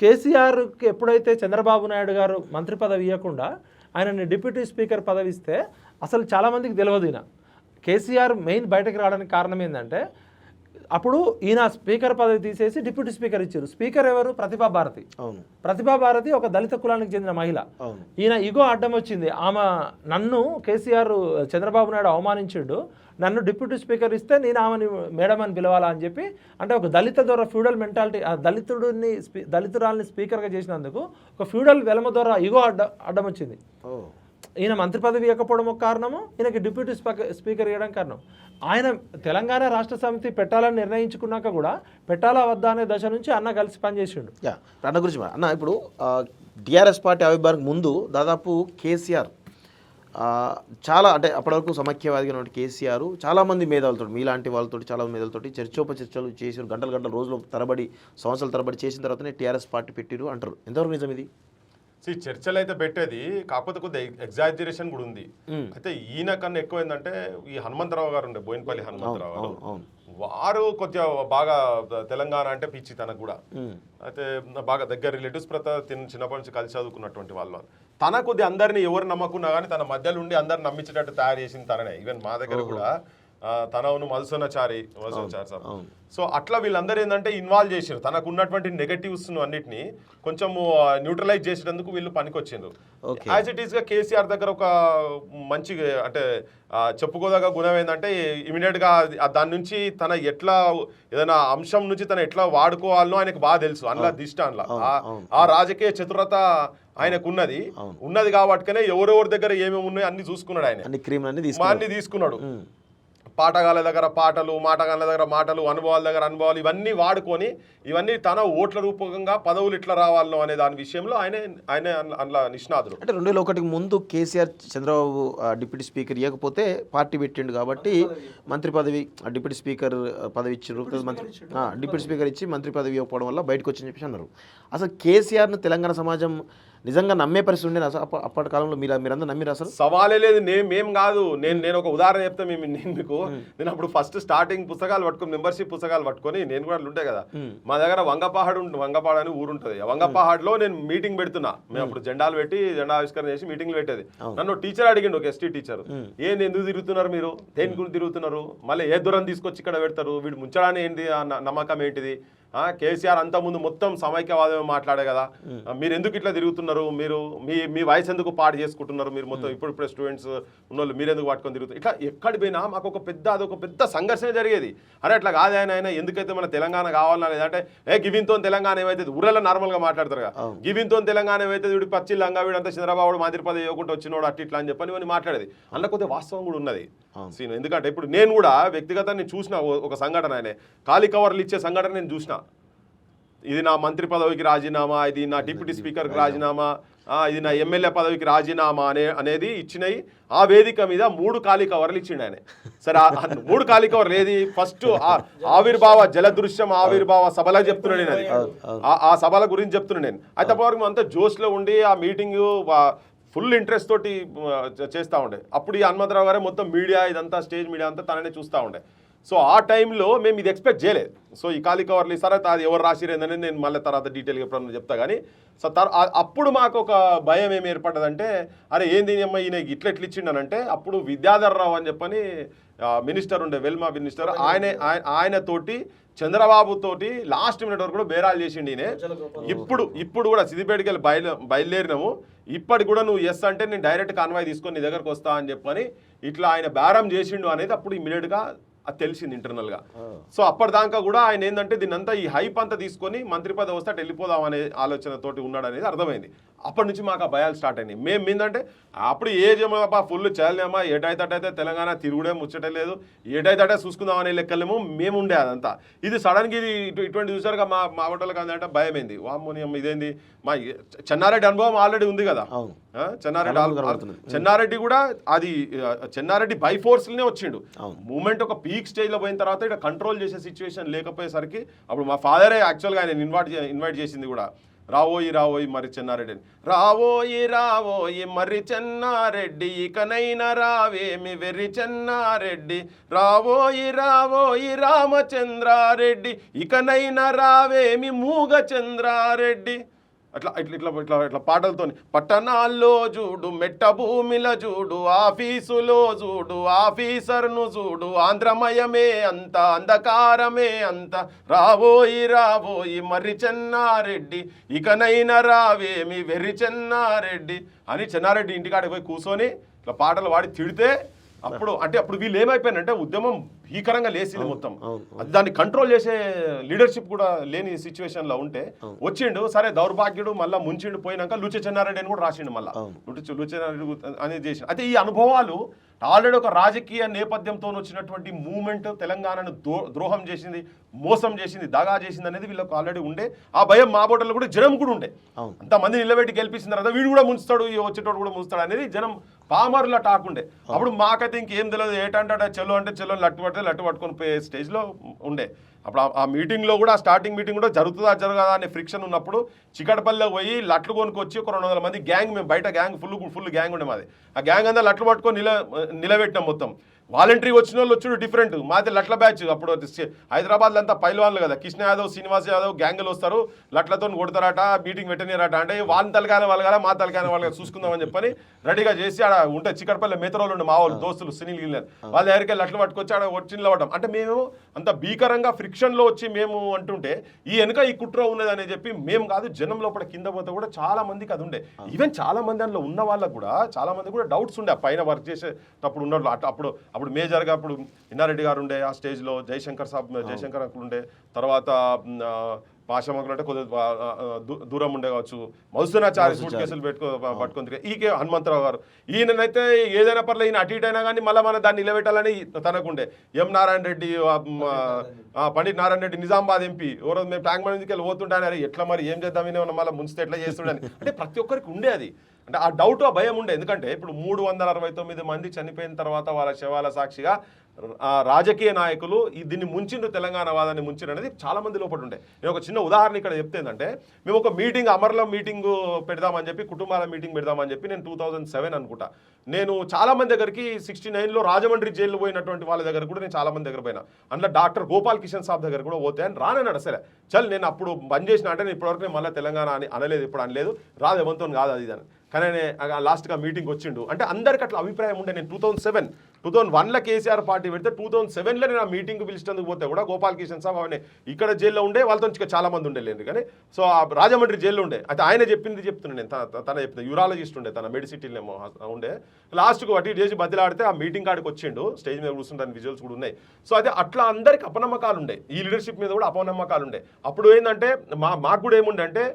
కేసీఆర్కి ఎప్పుడైతే చంద్రబాబు నాయుడు గారు మంత్రి పదవి ఇవ్వకుండా ఆయనని డిప్యూటీ స్పీకర్ పదవి ఇస్తే అసలు చాలామందికి తెలియదు. ఈయన కేసీఆర్ మెయిన్ బయటకు రావడానికి కారణం ఏంటంటే అప్పుడు ఈయన స్పీకర్ పదవి తీసేసి డిప్యూటీ స్పీకర్ ఇచ్చారు. స్పీకర్ ఎవరు? ప్రతిభా భారతి. ప్రతిభా భారతి ఒక దళిత కులానికి చెందిన మహిళ. ఈయన ఇగో అడ్డం వచ్చింది. నన్ను కేసీఆర్ చంద్రబాబు నాయుడు అవమానించిండు, నన్ను డిప్యూటీ స్పీకర్ ఇస్తే నేను ఆమెని మేడం అని పిలవాలా అని చెప్పి, అంటే ఒక దళిత ద్వారా ఫ్యూడల్ మెంటాలిటీ, ఆ దళితురాల్ని స్పీకర్గా చేసినందుకు ఒక ఫ్యూడల్ వెలమ ద్వారా ఇగో అడ్డం వచ్చింది. ఈయన మంత్రి పదవి ఇవ్వకపోవడం ఒక కారణము, ఈయనకి డిప్యూటీ స్పీకర్ ఇవ్వడం కారణం. ఆయన తెలంగాణ రాష్ట్ర సమితి పెట్టాలని నిర్ణయించుకున్నాక కూడా పెట్టాలా వద్దా అనే దశ నుంచి అన్న కలిసి పనిచేసిండు. అన్న గురించి అన్న ఇప్పుడు టీఆర్ఎస్ పార్టీ ఆవిర్భావానికి ముందు దాదాపు కేసీఆర్ చాలా, అంటే అప్పటివరకు సమైక్యవాదిగా ఉన్న కేసీఆర్ చాలామంది మేధావులతో, మీలాంటి వాళ్ళతో చాలామంది మేధావులతో చర్చోపచర్చలు చేసి గంటల రోజులు తరబడి సంవత్సరాల తరబడి చేసిన తర్వాతనే టీఆర్ఎస్ పార్టీ పెట్టిరు అంటారు. ఎంతవరకు నిజం ఇది? చర్చలు అయితే పెట్టేది, కాకపోతే కొద్దిగా ఎగ్జాజరేషన్ కూడా ఉంది. అయితే ఈయన కన్నా ఎక్కువ ఏంటంటే ఈ హనుమంతరావు గారు ఉండే, బోయినపల్లి హనుమంతరావు గారు, వారు కొద్దిగా బాగా తెలంగాణ అంటే పిచ్చి తనకు కూడా. అయితే బాగా దగ్గర రిలేటివ్స్ చిన్నప్పటి నుంచి కలిసి చదువుకున్నటువంటి వాళ్ళు. తన కొద్దిగా అందరినీ ఎవరు నమ్మకున్నా కానీ తన మధ్యలో ఉండి అందరిని నమ్మించేటట్టు తయారు చేసింది తననే. ఈవెన్ మా దగ్గర కూడా తనను మధుసూనాచారి సార్. సో అట్లా వీళ్ళందరూ ఏంటంటే ఇన్వాల్వ్ చేసారు. తనకు ఉన్నటువంటి నెగటివ్స్ అన్నిటిని కొంచెం న్యూట్రలైజ్ చేసేందుకు వీళ్ళు పనికొచ్చిండ్రు. యాజ్ ఇట్ ఈస్ గా కేసీఆర్ దగ్గర ఒక మంచి, అంటే చెప్పుకోదగ్గ గుణం ఏంటంటే ఇమీడియట్ గా దాని నుంచి తన ఎట్లా ఏదైనా అంశం నుంచి తన ఎట్లా వాడుకోవాలనో ఆయనకు బాగా తెలుసు. అందులో దిష్ట, అందులో ఆ రాజకీయ చతురత ఆయనకు ఉన్నది కాబట్టినే ఎవరెవరి దగ్గర ఏమేమి ఉన్నాయో అన్ని చూసుకున్నాడు. ఆయన అన్ని తీసుకున్నాడు. పాటగాళ్ళ దగ్గర పాటలు, మాటగాళ్ళ దగ్గర మాటలు, అనుభవాల దగ్గర అనుభవాలు, ఇవన్నీ వాడుకొని ఇవన్నీ తన ఓట్ల రూపకంగా పదవులు ఇట్లా రావాలనో అనే దాని విషయంలో ఆయన అందులో నిష్ణాతుడు. అంటే 2001 ముందు కేసీఆర్ చంద్రబాబు డిప్యూటీ స్పీకర్ ఇవ్వకపోతే పార్టీ పెట్టిండు కాబట్టి మంత్రి పదవి, డిప్యూటీ స్పీకర్ పదవి ఇచ్చారు, డిప్యూటీ స్పీకర్ ఇచ్చి మంత్రి పదవి ఇవ్వకపోవడం వల్ల బయటకు వచ్చని చెప్పేసి అన్నారు. అసలు కేసీఆర్ను తెలంగాణ సమాజం నిజంగా నమ్మే పరిస్థితి ఉండేది అసలు అప్పటి కాలంలో? మీరందరూ నమ్మిరు? అసలు సవాలే లేదు. మేము కాదు, నేను ఒక ఉదాహరణ చెప్తా మీకు. నేను అప్పుడు ఫస్ట్ స్టార్టింగ్ పుస్తకాలు పట్టుకొని, మెంబర్షిప్ పుస్తకాలు పట్టుకొని, నేను కూడా ఉంటాయి కదా, మా దగ్గర వంగపహాడ్ అని ఊరు ఉంటుంది. వంగపహాడ్లో నేను మీటింగ్ పెడుతున్నా. మేము అప్పుడు జెండాలు పెట్టి జెండా ఆవిష్కరణ చేసి మీటింగ్లు పెట్టేది. నన్ను టీచర్ అడిగిండు, ఒక ఎస్టీ టీచర్, ఏంది ఎందుకు తిరుగుతున్నారు మీరు, దేని గురించి తిరుగుతున్నారు, మళ్ళీ ఏ దూరం తీసుకొచ్చి ఇక్కడ పెడతారు, వీడు ముంచడానికి ఏంటి, నమ్మకం ఏంటిది, కేసీఆర్ అంత ముందు మొత్తం సమైక్యవాదమే మాట్లాడే కదా, మీరు ఎందుకు ఇట్లా తిరుగుతున్నారు, మీరు మీ వయసు ఎందుకు పాడు చేసుకుంటున్నారు, మీరు మొత్తం ఇప్పుడే స్టూడెంట్స్ ఉన్నోళ్ళు మీరు ఎందుకు పట్టుకొని తిరుగుతారు, ఇట్లా ఎక్కడి పోయినా మాకు అదొక పెద్ద సంఘర్షణ జరిగేది. అరే అట్లా కాదు ఆయన ఎందుకైతే మన తెలంగాణ కావాలనేది, అంటే గివింతో తెలంగాణ ఏమైతే ఊళ్ళలో నార్మల్గా మాట్లాడతారు కదా, గివింతో తెలంగాణ ఏమైతే వీడు పచ్చి లంగా వీడంతా చంద్రబాబు మంత్రి పదవి ఇవ్వకుండా వచ్చినోడు అట్లా ఇట్లా అని చెప్పని ఇవన్నీ మాట్లాడేది. అందులో కొద్దిగా వాస్తవం కూడా ఉన్నది సీన్. ఎందుకంటే ఇప్పుడు నేను కూడా వ్యక్తిగతంగా నేను చూసిన ఒక సంఘటన, ఆయన ఖాళీ కవర్లు ఇచ్చే సంఘటన నేను చూసిన. ఇది నా మంత్రి పదవికి రాజీనామా, ఇది నా డిప్యూటీ స్పీకర్కి రాజీనామా, ఇది నా ఎమ్మెల్యే పదవికి రాజీనామా అనేది ఇచ్చినాయి. ఆ వేదిక మీద 3 ఖాళీ కవర్లు ఇచ్చిండు ఆయన. సరే 3 ఖాళీ కవర్లు ఏది, ఫస్ట్ ఆవిర్భావ జలదృశ్యం ఆవిర్భావ సభలో చెప్తున్నాను నేను, అది ఆ సభల గురించి చెప్తున్నాను నేను. అయితే అప్పటివరకు అంతా జోష్లో ఉండి ఆ మీటింగ్ ఫుల్ ఇంట్రెస్ట్ తోటి చేస్తూ ఉండే. అప్పుడు ఈ హనుమంతరావు గారే మొత్తం మీడియా ఇదంతా స్టేజ్ మీడియా అంతా తననే చూస్తూ ఉండే. సో ఆ టైంలో మేము ఇది ఎక్స్పెక్ట్ చేయలేదు. సో ఈ ఖాళీ కవర్లు ఇస్తారా, అది ఎవరు రాసిరేందని నేను మళ్ళీ తర్వాత డీటెయిల్గా ఎప్పుడన్నా చెప్తా. కానీ సో అప్పుడు మాకు ఒక భయం ఏమి ఏర్పడ్డదంటే, అరే ఏంది అమ్మ ఈయన ఇట్లా ఇచ్చిండనంటే, అప్పుడు విద్యాధర్ రావు అని చెప్పని మినిస్టర్ ఉండే, వెల్మా మినిస్టర్, ఆయనతోటి చంద్రబాబు తోటి లాస్ట్ మినిట్ వరకు కూడా బేరాలు చేసిండు ఈయన. ఇప్పుడు కూడా సిద్దిపేటకి వెళ్ళి బయలుదేరినాము, ఇప్పటికి కూడా నువ్వు ఎస్ అంటే నేను డైరెక్ట్ కాన్వాయ్ తీసుకొని నీ దగ్గరకు వస్తా అని చెప్పని ఇట్లా ఆయన బేరం చేసిండు అనేది అప్పుడు ఇమీడియట్గా అది తెలిసింది ఇంటర్నల్గా. సో అప్పటిదాకా కూడా ఆయన ఏంటంటే దీన్నంతా ఈ హైప్ అంతా తీసుకొని మంత్రి పదవి వస్తే అటు వెళ్ళిపోదాం అనే ఆలోచనతోటి ఉన్నాడు అనేది అర్థమైంది. అప్పటి నుంచి మాకు ఆ భయాలు స్టార్ట్ అయినాయి. మేము ఏంటంటే అప్పుడు ఏమో ఫుల్ చేయాలేమా, ఏటైతే తెలంగాణ తిరుగుడే ముచ్చటే లేదు, ఏటైతే చూసుకుందాం అనే లెక్కలేమో మేము ఉండే అదంతా. ఇది సడన్గా ఇది ఇటువంటి చూసారుగా మా హోటల్కి అంటే భయమైంది. వామ్మోని అమ్మ ఇదేంది, మా చెన్నారెడ్డి అనుభవం ఆల్రెడీ ఉంది కదా, చెన్నారెడ్డి కూడా అది చెన్నారెడ్డి బై ఫోర్స్లోనే వచ్చిండు. మూమెంట్ ఒక పీక్ స్టేజ్లో పోయిన తర్వాత ఇక్కడ కంట్రోల్ చేసే సిచ్యువేషన్ లేకపోయేసరికి అప్పుడు మా ఫాదరే యాక్చువల్గా ఆయన ఇన్వైట్ చేసింది కూడా, రావోయి మర్రి చెన్నారెడ్డి అని. రావోయి మర్రి చెన్నారెడ్డి, ఇకనైనా రావేమి వెర్రి చెన్నారెడ్డి, రావోయి రామచంద్రారెడ్డి, ఇకనైనా రావేమి మూగ చంద్రారెడ్డి. ఇట్లా పాటలతో పట్టణాల్లో చూడు, మెట్ట భూమిల చూడు, ఆఫీసులో చూడు, ఆఫీసర్ను చూడు, ఆంధ్రమయమే అంత, అంధకారమే అంత, రావోయి మర్రి చెన్నారెడ్డి, ఇకనైనా రావేమి వెర్రి చెన్నారెడ్డి అని చెన్నారెడ్డి ఇంటికాడికి పోయి కూర్చొని ఇట్లా పాటలు వాడి తిడితే అప్పుడు వీళ్ళు ఏమైపోయినంటే ఉద్యమం భీకరంగా లేచింది మొత్తం. అది దాన్ని కంట్రోల్ చేసే లీడర్షిప్ కూడా లేని సిచ్యువేషన్లో ఉంటే వచ్చిండు. సరే దౌర్భాగ్యుడు మళ్ళీ ముంచిండు, పోయినాక లుచ్చ చెన్నారెడ్డి అని కూడా రాసిండు, మళ్ళీ లుచ్చ చెన్నారెడ్డి అనేది చేసిండు. అయితే ఈ అనుభవాలు ఆల్రెడీ ఒక రాజకీయ నేపథ్యంతో వచ్చినటువంటి మూమెంట్ తెలంగాణను ద్రోహం చేసింది, మోసం చేసింది, దగా చేసింది అనేది వీళ్ళకి ఆల్రెడీ ఉండే. ఆ భయం మా బోటల్లో కూడా జనం కూడా ఉండే. అంతమంది నిలబెట్టి గెలిపించిన తర్వాత వీడు కూడా ముంచుతాడు, వచ్చేటోడు కూడా ముంచుతాడు అనేది జనం పామరులా టాక్ ఉండే. అప్పుడు మాకైతే ఇంకేం తెలియదు, ఏటంటే చెల్లో అంటే చెల్లో లట్టు పట్టుకొని పోయే స్టేజ్లో ఉండే. అప్పుడు ఆ మీటింగ్లో కూడా స్టార్టింగ్ మీటింగ్ కూడా జరగదా అనే ఫ్రిక్షన్ ఉన్నప్పుడు చికటపల్లిలో పోయి లట్లు కొనుక్కొచ్చి ఒక 200 మంది గ్యాంగ్, మేము బయట గ్యాంగ్ ఫుల్ గ్యాంగ్ ఉండే మాది. ఆ గ్యాంగ్ అంతా లట్లు పట్టుకొని నిలబెట్టినాం మొత్తం. వాలంటరీ వచ్చిన వాళ్ళు వచ్చాడు డిఫరెంట్, మాది లట్ల బ్యాచ్. అప్పుడు హైదరాబాద్లో అంతా పైల్వాన్లు కదా, కృష్ణ యాదవ్, శ్రీనివాస్ యాదవ్ గ్యాంగులు వస్తారు, లట్లతో కొడతారట, మీటింగ్ పెట్టనిరట. అంటే వాళ్ళ తలకాయన వాళ్ళు కదా, మా తలకాయన వాళ్ళు చూసుకుందామని చెప్పని రెడీగా చేసి ఆడ ఉంటే చికటపల్లి మేతరోళ్ళు ఉండే మా వాళ్ళు దోస్తులు సునీల్ గిల్లర్, వాళ్ళ దగ్గరికి లట్లు పట్టుకొచ్చి ఆడ వచ్చి నిలబడ్డాం. అంటే మేము అంత భీకరంగా ఫ్రిక్షన్లో వచ్చి మేము అంటుంటే ఈ వెనుక ఈ కుట్ర ఉన్నదని చెప్పి మేము కాదు, జనం లోపల కింద పోతే కూడా చాలా మందికి అది ఉండే. ఈవెన్ చాలా మంది అందులో ఉన్న వాళ్ళకు కూడా చాలా మంది కూడా డౌట్స్ ఉండే, పైన వర్క్ చేసేటప్పుడు ఉన్నట్లు. అప్పుడు మేజర్గా అప్పుడు ఇన్నారెడ్డి గారు ఉండే ఆ స్టేజ్లో, జయశంకర్ అంకుల్ ఉండే, తర్వాత పాషామకులు అంటే కొద్దిగా దూరం ఉండే కావచ్చు, మధుసూనాచారి సూట్ కేసులు పట్టుకొని ఈకే హనుమంతరావు గారు. ఈయననైతే ఏదైనా పర్లేదు, ఈయన అటు ఇటు అయినా కానీ మళ్ళీ మనం దాన్ని నిలబెట్టాలని తనకుండే. ఎం నారాయణ రెడ్డి, పండిట్ నారాయణ రెడ్డి నిజామాబాద్ ఎంపీ, ఎవరో మేము ట్యాంక్ బండ్ నుంచి వెళ్ళి పోతుంటాను, ఎట్లా మరి ఏం చేద్దామని మళ్ళీ ముంచితే ఎట్లా చేస్తుండని. అంటే ప్రతి ఒక్కరికి ఉండే అది, అంటే ఆ డౌట్, ఆ భయం ఉండే. ఎందుకంటే ఇప్పుడు 369 మంది చనిపోయిన తర్వాత వాళ్ళ శవాల సాక్షిగా రాజకీయ నాయకులు దీన్ని ముంచిండు, తెలంగాణ వాదాన్ని ముంచిండు అనేది చాలా మంది లోపల ఉండే. నేను ఒక చిన్న ఉదాహరణ ఇక్కడ చెప్తే ఏంటంటే, మేము ఒక మీటింగ్, అమర్లం మీటింగ్ పెడదామని చెప్పి, కుటుంబాల మీటింగ్ పెడదామని చెప్పి నేను 2007 అనుకుంటా, నేను చాలా మంది దగ్గరికి 69లో రాజమండ్రి జైల్లో పోయినటువంటి వాళ్ళ దగ్గర కూడా నేను చాలా మంది దగ్గర పోయినా. అందులో డాక్టర్ గోపాల్ కిషన్ సాబ్ దగ్గర కూడా పోతే అని రానన్నాడు. సరే చల్, నేను అప్పుడు బంద్ చేసిన అంటే నేను ఇప్పటివరకు మళ్ళీ తెలంగాణ అని అనలేదు, ఇప్పుడు అనలేదు, రాదు ఎవరితో కాదు అది అని. కానీ లాస్ట్గా మీటింగ్ వచ్చిండు. అంటే అందరికి అట్లా అభిప్రాయం ఉండే. నేను 2007 2001లో కేసీఆర్ పార్టీ పెడితే 2007లో నేను ఆ మీటింగ్ పిలిచినందుకు పోతే కూడా గోపాలకృష్ణ సాబ్ ఆయన ఇక్కడ జైల్లో ఉండే వాళ్ళతో ఇంకా చాలా మంది ఉండేలేదు కానీ సో ఆ రాజమండ్రి జైల్లో ఉండే అయితే ఆయన చెప్తున్నాను నేను తన చెప్తున్నా యూరాలజిస్ట్ ఉండే తన మెడిసిటీలో ఉండే లాస్ట్కు అటు ఇటు చేసి బతిలాడితే ఆ మీటింగ్ కాడికి వచ్చిండు స్టేజ్ మీద కూర్చుంటాను విజువల్స్ కూడా ఉన్నాయి సో అదే అట్లా అందరికి అపనమ్మకాలు ఉండే ఈ లీడర్షిప్ మీద కూడా అపనమ్మకాలు ఉండే అప్పుడు ఏంటంటే మాకు కూడా ఏముండే అంటే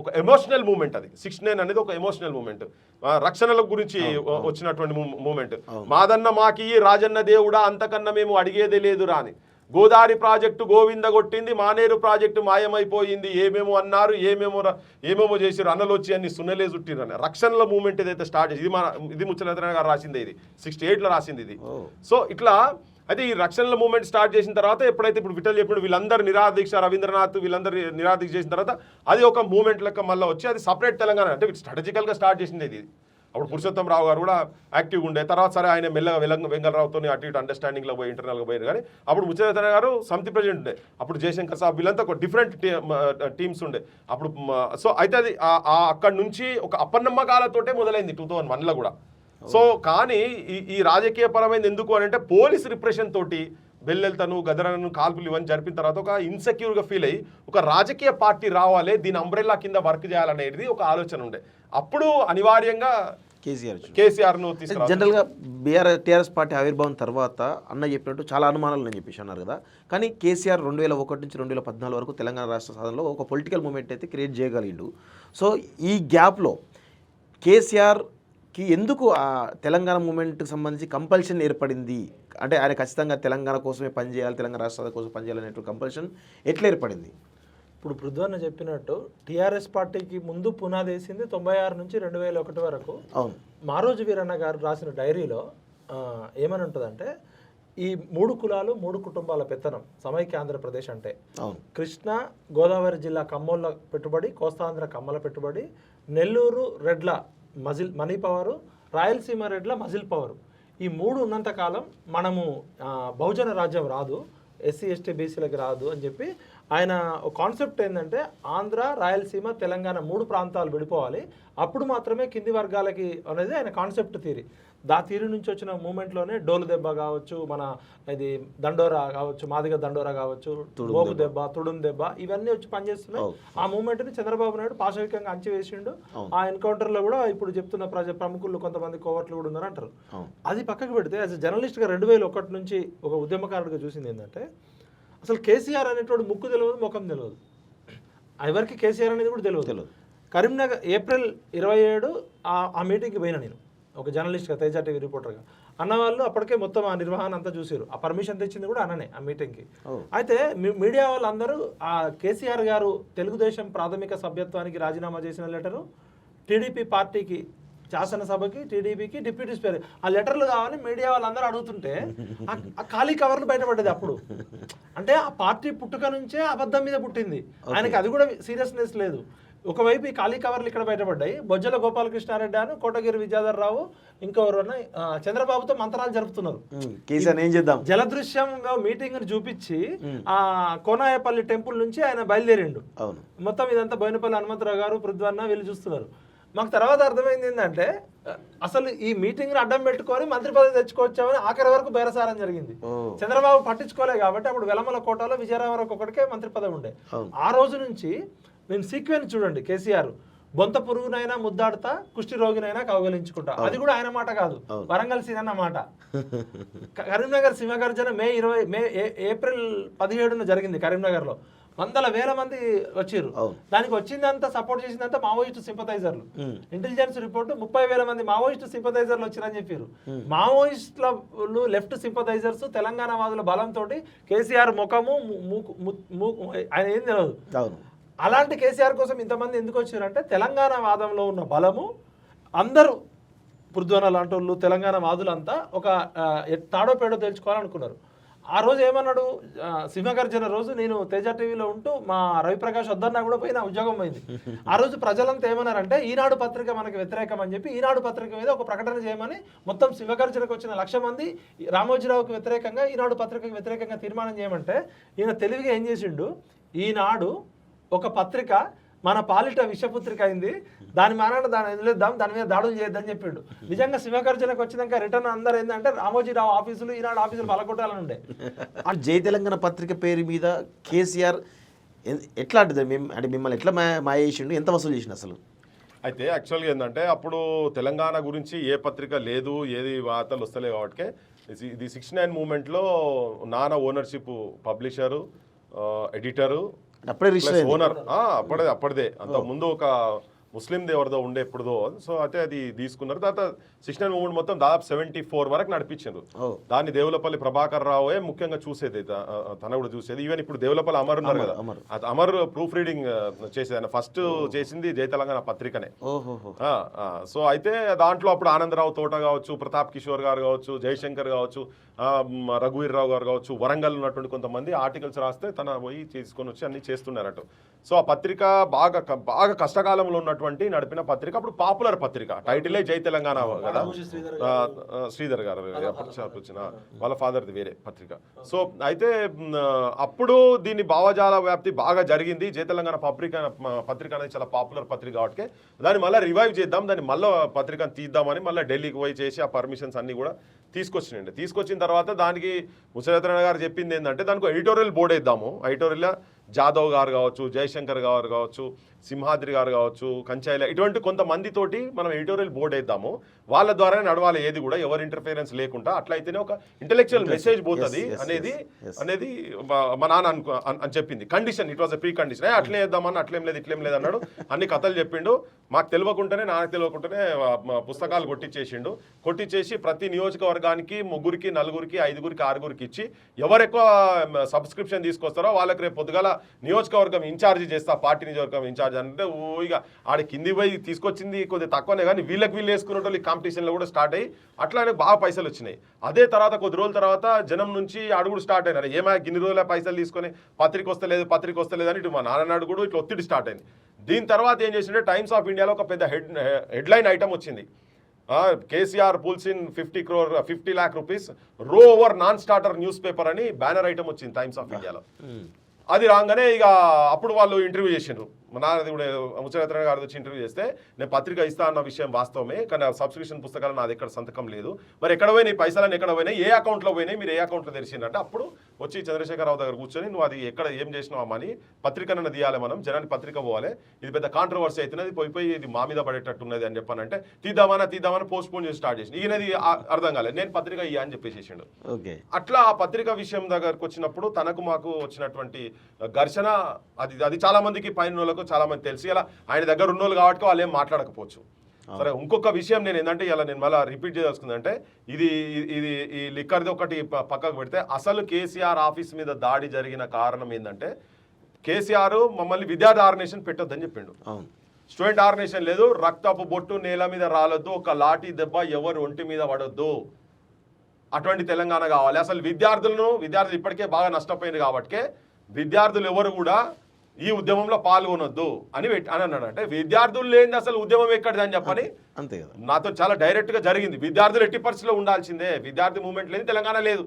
ఒక ఎమోషనల్ మూమెంట్ అది 69 అనేది ఒక ఎమోషనల్ మూమెంట్ రక్షణల గురించి వచ్చినటువంటి మూమెంట్ మాదన్న మాకి రాజన్న దేవుడా అంతకన్నా మేము అడిగేదే లేదురా అని గోదావరి ప్రాజెక్టు గోవింద కొట్టింది మానేరు ప్రాజెక్టు మాయమైపోయింది ఏమేమో అన్నారు ఏమేమో చేసారు అన్నలు వచ్చి అన్ని సున్నలే చుట్టిరు అని రక్షణల మూమెంట్ ఏదైతే స్టార్ట్ చేసి ఇది ముచ్చలెత్తన గారు రాసింది ఇది 68లో రాసింది ఇది సో ఇట్లా అయితే ఈ రక్షణల మూమెంట్ స్టార్ట్ చేసిన తర్వాత ఎప్పుడైతే ఇప్పుడు విఠల్ చెప్పినప్పుడు వీళ్ళందరూ నిరాదీక్ష రవీంద్రనాథ్ వీళ్ళందరూ నిరాదీక్ష చేసిన తర్వాత అది ఒక మూమెంట్ లెక్క మళ్ళీ వచ్చి అది సపరేట్ తెలంగాణ అంటే స్ట్రాటజికల్గా స్టార్ట్ చేసింది ఇది అప్పుడు పురుషోత్తం రావు గారు కూడా యాక్టివ్గా ఉండే తర్వాత సరే ఆయన మెల్లగా వెంగళరావుతో అటు ఇటు అండర్స్టాండింగ్లో పోయి ఇంటర్నల్గా పోయారు కానీ అప్పుడు ముచ్చలెత్తన గారు సమితి ప్రెసిడెంట్ ఉండే అప్పుడు జయశంకర్ సాబ్ వీళ్ళంతా ఒక డిఫరెంట్ టీమ్స్ ఉండే అప్పుడు సో అయితే అది అక్కడ నుంచి ఒక అపనమ్మకాలతోటే మొదలైంది 2001లో కూడా సో కానీ ఈ రాజకీయ పరమైనది ఎందుకు అని అంటే పోలీస్ రిప్రెషన్ తోటి బెల్లెల్తను గదరను కాల్పులు ఇవన్నీ జరిపిన తర్వాత ఒక ఇన్సెక్యూర్గా ఫీల్ అయ్యి ఒక రాజకీయ పార్టీ రావాలి దీని అంబ్రెల్లా కింద వర్క్ చేయాలనేది ఒక ఆలోచన ఉండే అప్పుడు అనివార్యంగా కేసీఆర్ను తీసుకురా జనరల్గా టీఆర్ఎస్ పార్టీ ఆవిర్భావం తర్వాత అన్న చెప్పినట్టు చాలా అనుమానాలు నేను చెప్పేసి అన్నారు కదా కానీ కేసీఆర్ 2001 నుంచి 2014 వరకు తెలంగాణ రాష్ట్ర సాధనలో ఒక పొలిటికల్ మూమెంట్ అయితే క్రియేట్ చేయగలిగిండు సో ఈ గ్యాప్లో కేసీఆర్కి ఎందుకు ఆ తెలంగాణ మూమెంట్కి సంబంధించి కంపల్షన్ ఏర్పడింది అంటే ఆయన ఖచ్చితంగా తెలంగాణ కోసమే పనిచేయాలి తెలంగాణ రాష్ట్రాల కోసం పనిచేయాలనేటువంటి కంపల్షన్ ఎట్లా ఏర్పడింది ఇప్పుడు పృథ్వన్న చెప్పినట్టు టీఆర్ఎస్ పార్టీకి ముందు పునాది వేసింది 96 నుంచి 2001 వరకు అవును మారోజు వీరన్న గారు రాసిన డైరీలో ఏమని ఉంటుందంటే ఈ 3 కులాలు 3 కుటుంబాల పెత్తనం సమైక్య ఆంధ్రప్రదేశ్ అంటే కృష్ణా గోదావరి జిల్లా కమ్మోళ్ళ పెట్టుబడి కోస్తాంధ్ర కమ్మల పెట్టుబడి నెల్లూరు రెడ్ల మనీ పవరు రాయలసీమ రెడ్ల మజిల్ పవరు ఈ 3 ఉన్నంత కాలం మనము బహుజన రాజ్యం రాదు ఎస్సీ ఎస్టీ బీసీలకి రాదు అని చెప్పి ఆయన కాన్సెప్ట్ ఏంటంటే ఆంధ్ర రాయలసీమ తెలంగాణ 3 ప్రాంతాలు విడిపోవాలి అప్పుడు మాత్రమే కింది వర్గాలకి అనేది ఆయన కాన్సెప్ట్ థియరీ థియరీ నుంచి వచ్చిన మూమెంట్లోనే డోలు దెబ్బ కావచ్చు మన ఇది దండోరా కావచ్చు మాదిగ దండోరా కావచ్చు మోగు దెబ్బ తుడుం దెబ్బ ఇవన్నీ వచ్చి పనిచేస్తున్నాయి ఆ మూమెంట్ని చంద్రబాబు నాయుడు పాశవికంగా అంచివేసిండు ఆ ఎన్కౌంటర్లో కూడా ఇప్పుడు చెప్తున్న ప్రముఖులు కొంతమంది కోవర్ట్లు కూడా ఉన్నారు అంటారు అది పక్కకు పెడితే యాజ్ జర్నలిస్ట్గా 2001 నుంచి ఒక ఉద్యమకారుడిగా చూసింది ఏంటంటే అసలు కేసీఆర్ అనేటువంటి ముక్కు తెలియదు ముఖం తెలియదు ఎవరికి కేసీఆర్ అనేది కూడా తెలియదు కరీంనగర్ ఏప్రిల్ 27 ఆ మీటింగ్కి పోయినా నేను ఒక జర్నలిస్ట్గా తేజ టీవీ రిపోర్టర్గా అన్నవాళ్ళు అప్పటికే మొత్తం ఆ నిర్వహణ అంతా చూసారు ఆ పర్మిషన్ తెచ్చింది కూడా అన్ననే ఆ మీటింగ్కి అయితే మీడియా వాళ్ళందరూ ఆ కేసీఆర్ గారు తెలుగుదేశం ప్రాథమిక సభ్యత్వానికి రాజీనామా చేసిన లెటరు టీడీపీ పార్టీకి శాసనసభకి టీడీపీకి డిప్యూటీ స్పీకర్ ఆ లెటర్లు కావాలని మీడియా వాళ్ళందరూ అడుగుతుంటే ఆ ఖాళీ కవర్లు బయటపడ్డది అప్పుడు అంటే ఆ పార్టీ పుట్టుక నుంచే అబద్ధం మీద పుట్టింది ఆయనకి అది కూడా సీరియస్నెస్ లేదు ఒకవైపు ఈ ఖాళీ కవర్లు ఇక్కడ బయటపడ్డాయి బొజ్జల గోపాలకృష్ణారెడ్డి అని కోటగిరి విద్యాధర్ రావు ఇంకెవరు చంద్రబాబుతో మంత్రాలు జరుపుతున్నారు జలదృశ్యం మీటింగ్ చూపించి ఆ కోనాయపల్లి టెంపుల్ నుంచి ఆయన బయలుదేరిండు మొత్తం ఇదంతా బోయినపల్లి హనుమంతరావు గారు పృథ్వన్న వీళ్ళు చూస్తున్నారు మాకు తర్వాత అర్థమైంది ఏంటంటే అసలు ఈ మీటింగ్ అడ్డం పెట్టుకొని మంత్రి పదవి తెచ్చుకోవచ్చామని ఆఖరి వరకు బేరసారం జరిగింది చంద్రబాబు పట్టించుకోలే కాబట్టి అప్పుడు వెలమల కోటలో విజయరామరావు ఒకటికే మంత్రి పదవి ఉండే ఆ రోజు నుంచి నేను సీక్వెన్స్ చూడండి కేసీఆర్ బొంత పురుగునైనా ముద్దాడుతా కుష్టి రోగినైనా కౌగలించుకుంటా అది కూడా ఆయన మాట కాదు వరంగల్ సీనన్న మాట కరీంనగర్ సింహగర్జన ఏప్రిల్ 17న జరిగింది కరీంనగర్లో 100,000 మంది వచ్చారు దానికి వచ్చిందంతా సపోర్ట్ చేసిందంతా మావోయిస్ట్ సింపథైజర్లు ఇంటెలిజెన్స్ రిపోర్ట్ 30,000 మంది మావోయిస్ట్ సింపథైజర్లు వచ్చారని చెప్పారు మావోయిస్టులు లెఫ్ట్ సింపథైజర్స్ తెలంగాణ వాదుల బలంతో కేసీఆర్ ముఖము ఆయన ఏం తెలియదు అలాంటి కేసీఆర్ కోసం ఇంతమంది ఎందుకు వచ్చారంటే తెలంగాణ వాదంలో ఉన్న బలము అందరూ పృథ్వన లాంటి వాళ్ళు తెలంగాణ వాదులంతా ఒక తాడో పేడో తెలుసుకోవాలనుకున్నారు ఆ రోజు ఏమన్నాడు సింహగర్జన రోజు నేను తేజ టీవీలో ఉంటూ మా రవిప్రకాష్ వద్దన్నా కూడా పోయి నా ఉద్యోగం పోయింది ఆ రోజు ప్రజలంతా ఏమన్నారంటే ఈనాడు పత్రిక మనకి వ్యతిరేకం అని చెప్పి ఈనాడు పత్రిక మీద ఒక ప్రకటన చేయమని మొత్తం సింహగర్జనకు వచ్చిన 1,00,000 మంది రామోజీరావుకి వ్యతిరేకంగా ఈనాడు పత్రికకు వ్యతిరేకంగా తీర్మానం చేయమంటే ఈయన తెలివిగా ఏం చేసిండు ఈనాడు ఒక పత్రిక మన పాలిట విషపుత్రిక అయింది, దాని మానాన దాన్ని వదిలేద్దాం, దాని మీద దాడులు చేయొద్దని చెప్పిండు. నిజంగా సింహగర్జనకు వచ్చినాక రిటర్న్ అందరూ ఏంటంటే రామోజీరావు ఆఫీసులు, ఈనాడు ఆఫీసులు పలకొట్టాలని ఉండే. జై తెలంగాణ పత్రిక పేరు మీద కేసీఆర్ ఎట్లా అంటే మిమ్మల్ని ఎట్లా మాయ చేసిండు, ఎంత వసూలు చేసిండు అసలు? అయితే యాక్చువల్గా ఏంటంటే అప్పుడు తెలంగాణ గురించి ఏ పత్రిక లేదు, ఏది వార్తలు వస్తలేవు కాబట్టి ఇది 69 మూమెంట్లో నాన్న ఓనర్షిప్, పబ్లిషరు, ఎడిటరు, అప్పుడే రిజిస్టర్ ఓనర్ అప్పటిదే. అంత ముందు ఒక ముస్లిం ఎవరిదో ఉండే ఎప్పుడుదో. సో అయితే అది తీసుకున్నారు. తర్వాత 69 మూమెంట్ మొత్తం దాదాపు 74 వరకు నడిపించారు. దాన్ని దేవులపల్లి ప్రభాకర్ రావుయే ముఖ్యంగా చూసేది, తన కూడా చూసేది. ఈవెన్ ఇప్పుడు దేవులపల్లి అమర్ ఉన్నారు కదా, అమర్ ప్రూఫ్ రీడింగ్ చేసేది. ఆయన ఫస్ట్ చేసింది జై తెలంగాణ పత్రికనే. సో అయితే దాంట్లో అప్పుడు ఆనందరావు తోట కావచ్చు, ప్రతాప్ కిషోర్ గారు కావచ్చు, జయశంకర్ కావచ్చు, రఘువీర్ రావు గారు కావచ్చు, వరంగల్ ఉన్నటువంటి కొంతమంది ఆర్టికల్స్ రాస్తే తన పోయి తీసుకొని వచ్చి అన్ని చేస్తున్నారట. సో ఆ పత్రిక బాగా కష్టకాలంలో ఉన్నటువంటి నడిపిన పత్రిక. అప్పుడు పాపులర్ పత్రిక, టైటిలే జై తెలంగాణ కదా, శ్రీధర్ గారు వచ్చిన వాళ్ళ ఫాదర్ది వేరే పత్రిక. సో అయితే అప్పుడు దీని భావజాల వ్యాప్తి బాగా జరిగింది. జై తెలంగాణ పత్రిక అనేది చాలా పాపులర్ పత్రిక కాబట్టి దాన్ని మళ్ళీ రివైవ్ చేద్దాం, దాన్ని మళ్ళీ పత్రికను తీద్దామని మళ్ళీ ఢిల్లీకి పోయి చేసి ఆ పర్మిషన్స్ అన్ని కూడా తీసుకొచ్చినండి. తీసుకొచ్చిన తర్వాత దానికి ముసరత్న గారు చెప్పింది ఏంటంటే దానికి ఎడిటోరియల్ బోర్డు వేద్దాము. ఎడిటోరియల్ జాదవ్ గారు కావచ్చు, జయశంకర్ గారు కావచ్చు, సింహాద్రి గారు కావచ్చు, కంచాయిల, ఇటువంటి కొంతమందితోటి మనం ఎడిటోరియల్ బోర్డు వేద్దాము. వాళ్ళ ద్వారానే నడవాలి ఏది కూడా, ఎవరి ఇంటర్ఫిరెన్స్ లేకుండా. అట్లయితేనే ఒక ఇంటెలెక్చువల్ మెసేజ్ పోతుంది అనేది మా నాన్న అని చెప్పింది. Condition, it was a pre condition. అట్లే వేద్దామని, అట్లేం లేదు అన్నాడు. అన్ని కథలు చెప్పిండు. మాకు తెలియకుండానే, నాకు తెలియకుండానే పుస్తకాలు కొట్టించేసి ప్రతి నియోజకవర్గానికి 3, 4, 5, 6 ఇచ్చి ఎవరు ఎక్కువ సబ్స్క్రిప్షన్ తీసుకొస్తారో వాళ్ళకి రేపు పొద్దుగాల నియోజకవర్గం ఇన్ఛార్జి చేస్తా, పార్టీ నియోజకవర్గం ఇన్ఛార్జ్ అంటే ఇక ఆడి కింది పోయి తీసుకొచ్చింది కొద్దిగా తక్కువనే, కానీ వీళ్ళు వేసుకున్నట్టు ఈ కాంపిటీషన్లో కూడా స్టార్ట్ అయ్యి అట్లానే బాగా పైసలు వచ్చినాయి. అదే తర్వాత కొద్ది రోజుల తర్వాత జనం నుంచి అడుగుడు స్టార్ట్ అయినారు. ఏమైనా ఇన్ని రోజుల పైసలు తీసుకొని పత్రిక వస్తలేదు అని ఇటు మా నాన్న అడుగుడు ఇట్లా ఒత్తిడి స్టార్ట్ అయింది. దీని తర్వాత ఏం చేసిండే, టైమ్స్ ఆఫ్ ఇండియాలో ఒక పెద్ద హెడ్లైన్ ఐటమ్ వచ్చింది. KCR pulls in 50 lakh rupees row over non starter news paper అని బ్యానర్ ఐటమ్ వచ్చింది టైమ్స్ ఆఫ్ ఇండియాలో. అది రాగానే ఇక అప్పుడు వాళ్ళు ఇంటర్వ్యూ చేసిండ్రు. మా నాన్నది కూడా ముచ్చరత్న గారు వచ్చి ఇంటర్వ్యూ చేస్తే, నేను పత్రిక ఇస్తా అన్న విషయం వాస్తవమే, కానీ సబ్స్క్రిప్షన్ పుస్తకాలు నాది ఎక్కడ సంతకం లేదు, మరి ఎక్కడ పోయినాయి పైసలు, ఎక్కడ పోయినాయి, ఏ అకౌంట్లో పోయినాయి, మీరు ఏ అకౌంట్లో తెరిచిందంటే అప్పుడు వచ్చి చంద్రశేఖరరావు దగ్గర కూర్చొని, నువ్వు అది ఎక్కడ ఏం చేసినావు అని, పత్రికనన్నా తీయాలి, మనం జనానికి పత్రిక పోవాలి, ఇది పెద్ద కాంట్రవర్సీ అవుతున్నది, పోయి ఇది మా మీద పడేటట్టున్నది అని చెప్పానంటే తీద్దామని పోస్ట్పోన్ చేసి స్టార్ట్ చేసి ఈయనది అర్థం కాలేదు, నేను పత్రిక ఇయ్యా అని చెప్పేసేసిండు. అట్లా ఆ పత్రిక విషయం దగ్గరకు వచ్చినప్పుడు తనకు మాకు వచ్చినటువంటి ఘర్షణ అది చాలా మందికి పైన చాలా మంది తెలిసి, ఇలా ఆయన దగ్గర ఉన్నోళ్ళు కాబట్టి వాళ్ళు ఏం మాట్లాడకపోవచ్చు. సరే, ఇంకొక విషయం నేను ఏంటంటే ఇలా నేను మళ్ళీ రిపీట్ చేయదలుచుకుందంటే, ఇది ఈ లిక్కర్ది ఒకటి పక్కకు పెడితే, అసలు కేసీఆర్ ఆఫీస్ మీద దాడి జరిగిన కారణం ఏంటంటే, కేసీఆర్ మమ్మల్ని విద్యార్థి ఆర్గనైజేషన్ పెట్టొద్దని చెప్పిండు. స్టూడెంట్ ఆర్గనైజేషన్ లేదు, రక్తపు బొట్టు నేల మీద రాలొద్దు, ఒక లాఠీ దెబ్బ ఎవరు ఒంటి మీద పడొద్దు, అటువంటి తెలంగాణ కావాలి. అసలు విద్యార్థులు ఇప్పటికే బాగా నష్టపోయింది కాబట్టి విద్యార్థులు ఎవరు కూడా ఈ ఉద్యమంలో పాల్గొనొద్దు అని అన్నాడు. అంటే విద్యార్థులు లేని అసలు ఉద్యమం ఎక్కడిది అని చెప్పని అంతే కదా, నాతో చాలా డైరెక్ట్గా జరిగింది. విద్యార్థులు ఎట్టి పరిస్థితిలో ఉండాల్సిందే, విద్యార్థి మూవ్మెంట్ లేదు, తెలంగాణ లేదు,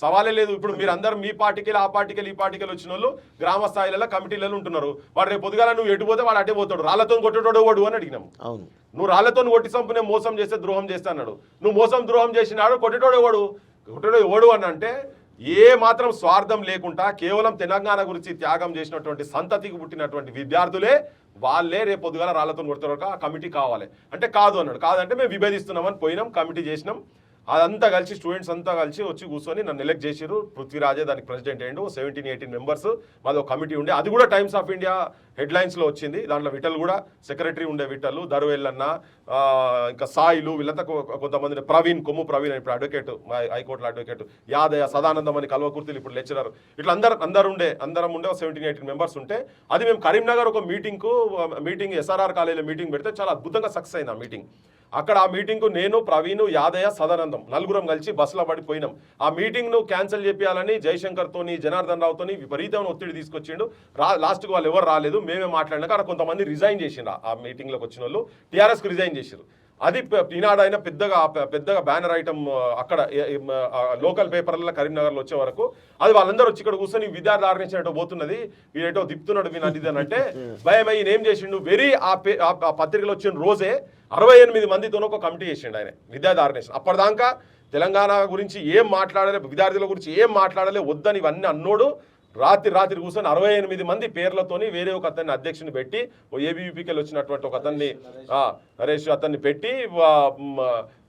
సవాలే లేదు. ఇప్పుడు మీరు అందరూ మీ పార్టీకి ఆ పార్టీకి ఈ పార్టీకి వచ్చిన వాళ్ళు గ్రామ స్థాయిలలో కమిటీలలో ఉంటున్నారు. వాడు రేపు పొద్దుగాల నువ్వు ఎటు పోతే వాడు అటే పోతాడు, రాళ్లతో కొట్టేటోడు వాడు అని అడిగినాము. అవును, నువ్వు రాళ్లతో కొట్టి చంపునే మోసం చేస్తే ద్రోహం చేస్తే అన్నాడు. నువ్వు మోసం ద్రోహం చేసినాడు, కొట్టేటోడు ఎవడు అని అంటే, ఏ మాత్రం స్వార్థం లేకుండా కేవలం తెలంగాణ గురించి త్యాగం చేసినటువంటి సంతతికి పుట్టినటువంటి విద్యార్థులే వాళ్ళే రేపు పొద్దుగాల రాళ్లతో కొడుతున్నారు, ఆ కమిటీ కావాలి అంటే కాదు అన్నాడు. కాదంటే మేము విభేదిస్తున్నామని పోయినాం, కమిటీ చేసినాం. అదంతా కలిసి స్టూడెంట్స్ అంతా కలిసి వచ్చి కూర్చొని నన్ను ఎలెక్ట్ చేసిరు. పృథ్వీరాజే దానికి ప్రెసిడెంట్ అయ్యిండు. 17-18 మెంబర్స్ మాది ఒక కమిటీ ఉండే, అది కూడా టైమ్స్ ఆఫ్ ఇండియా హెడ్లైన్స్లో వచ్చింది. దాంట్లో విఠల్ కూడా సెక్రటరీ ఉండే, విఠల్, దరువెల్లన్న, ఇంకా సాయిలు, వీళ్ళంతా కొంతమంది, కొమ్ము ప్రవీణ్ ఇప్పుడు అడ్వకేట్, హైకోర్టులో అడ్వకేట్, యాదయ్య, సదానందం అని కల్వకుర్తిలు ఇప్పుడు లెక్చరర్, ఇట్లా అందరం ఉండే 17-18 మెంబర్స్ ఉంటే, అది మేము కరీంనగర్ ఒక మీటింగ్ SRR కాలేజీలో మీటింగ్ పెడితే చాలా అద్భుతంగా సక్సెస్ అయింది ఆ మీటింగ్. అక్కడ ఆ మీటింగ్కు నేను, ప్రవీణ్, యాదయ్య, సదానందం నలుగురం కలిసి బస్సులో పడిపోయినాం. ఆ మీటింగ్ను క్యాన్సిల్ చేయాలని జయశంకర్తోని, జనార్దన్ రావుతోని విపరీతమైన ఒత్తిడి తీసుకొచ్చిండు. లాస్ట్కి వాళ్ళు ఎవరు రాలేదు, మేమే మాట్లాడినాక అక్కడ కొంతమంది రిజైన్ చేసిండ్రు. ఆ మీటింగ్లోకి వచ్చిన వాళ్ళు టీఆర్ఎస్కి రిజైన్ చేసారు. అది ఈనాడు అయినా పెద్దగా బ్యానర్ ఐటమ్ అక్కడ లోకల్ పేపర్లలో కరీంనగర్లో వచ్చే వరకు అది వాళ్ళందరూ వచ్చి ఇక్కడ కూర్చొని విద్యార్థి ఆర్గనైజేషన్ ఏటో పోతున్నది వీడేటో దిప్పుతున్నాడు వీనది అంటే భయం ఈయన ఏం చేసిండు ఆ పత్రికలు వచ్చిన రోజే 68 మందితో ఒక కమిటీ చేసిండు ఆయన విద్యార్థి ఆర్గనైజేషన్. అప్పటిదాకా తెలంగాణ గురించి ఏం మాట్లాడలే, విద్యార్థుల గురించి ఏం మాట్లాడలే, వద్దని ఇవన్నీ అన్నోడు రాత్రి కూర్చొని 68 మంది పేర్లతోని వేరే ఒక అతన్ని అధ్యక్షుని పెట్టి ఏబీవీపీకి వచ్చినటువంటి ఒక అతన్ని నరేష్ అతన్ని పెట్టి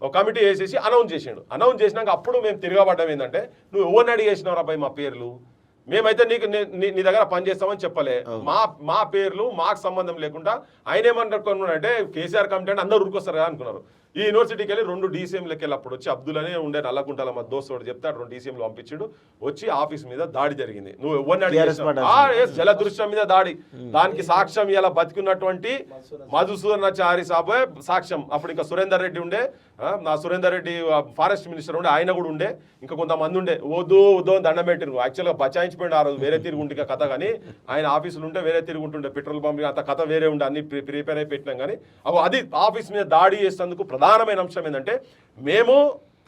ఒక కమిటీ వేసేసి అనౌన్స్ చేసిండు. అనౌన్స్ చేసినాక అప్పుడు మేము తిరగబడ్డం ఏంటంటే నువ్వు ఎవరిని అడిగేసినావు అబ్బాయి మా పేర్లు, మేమైతే నీ దగ్గర పని చేస్తామని చెప్పలే, మా పేర్లు మాకు సంబంధం లేకుండా ఆయన ఏమనుకున్నాడంటే కేసీఆర్ కమిటీ అంటే అందరూ ఊరుకొస్తారు కదా అనుకున్నారు. ఈ యూనివర్సిటీకి వెళ్ళి 2 DCMలకి వెళ్ళి అప్పుడు వచ్చి అబ్దుల్ అనే ఉండే నల్లకుంటల మా దోస్తుడు చెప్తే 2 DCMలు పంపించాడు. వచ్చి ఆఫీస్ మీద దాడి జరిగింది. నువ్వు ఎవరిని అడిగి జలదృశ్యం మీద దాడి, దానికి సాక్ష్యం ఇలా బతికున్నటువంటి మధుసూదనాచారి సాబే సాక్ష్యం. అప్పుడు ఇంకా సురేందర్ రెడ్డి ఉండే, నా సురేందర్ రెడ్డి ఫారెస్ట్ మినిస్టర్ ఉండే, ఆయన కూడా ఉండే, ఇంకా కొంతమంది ఉండే. వద్దు అని దండం పెట్టిరు. యాక్చువల్గా బచాయించిపోయింది ఆ రోజు, వేరే తిరుగుంటే కథ. కానీ ఆయన ఆఫీసులు ఉంటే వేరే తిరుగుంటుండే, పెట్రోల్ పంప్ అంత కథ వేరే ఉండే, అన్ని ప్రిపేర్ అయి పెట్టినాం. కానీ అది ఆఫీస్ మీద దాడి చేసేందుకు ప్రధానమైన అంశం ఏంటంటే మేము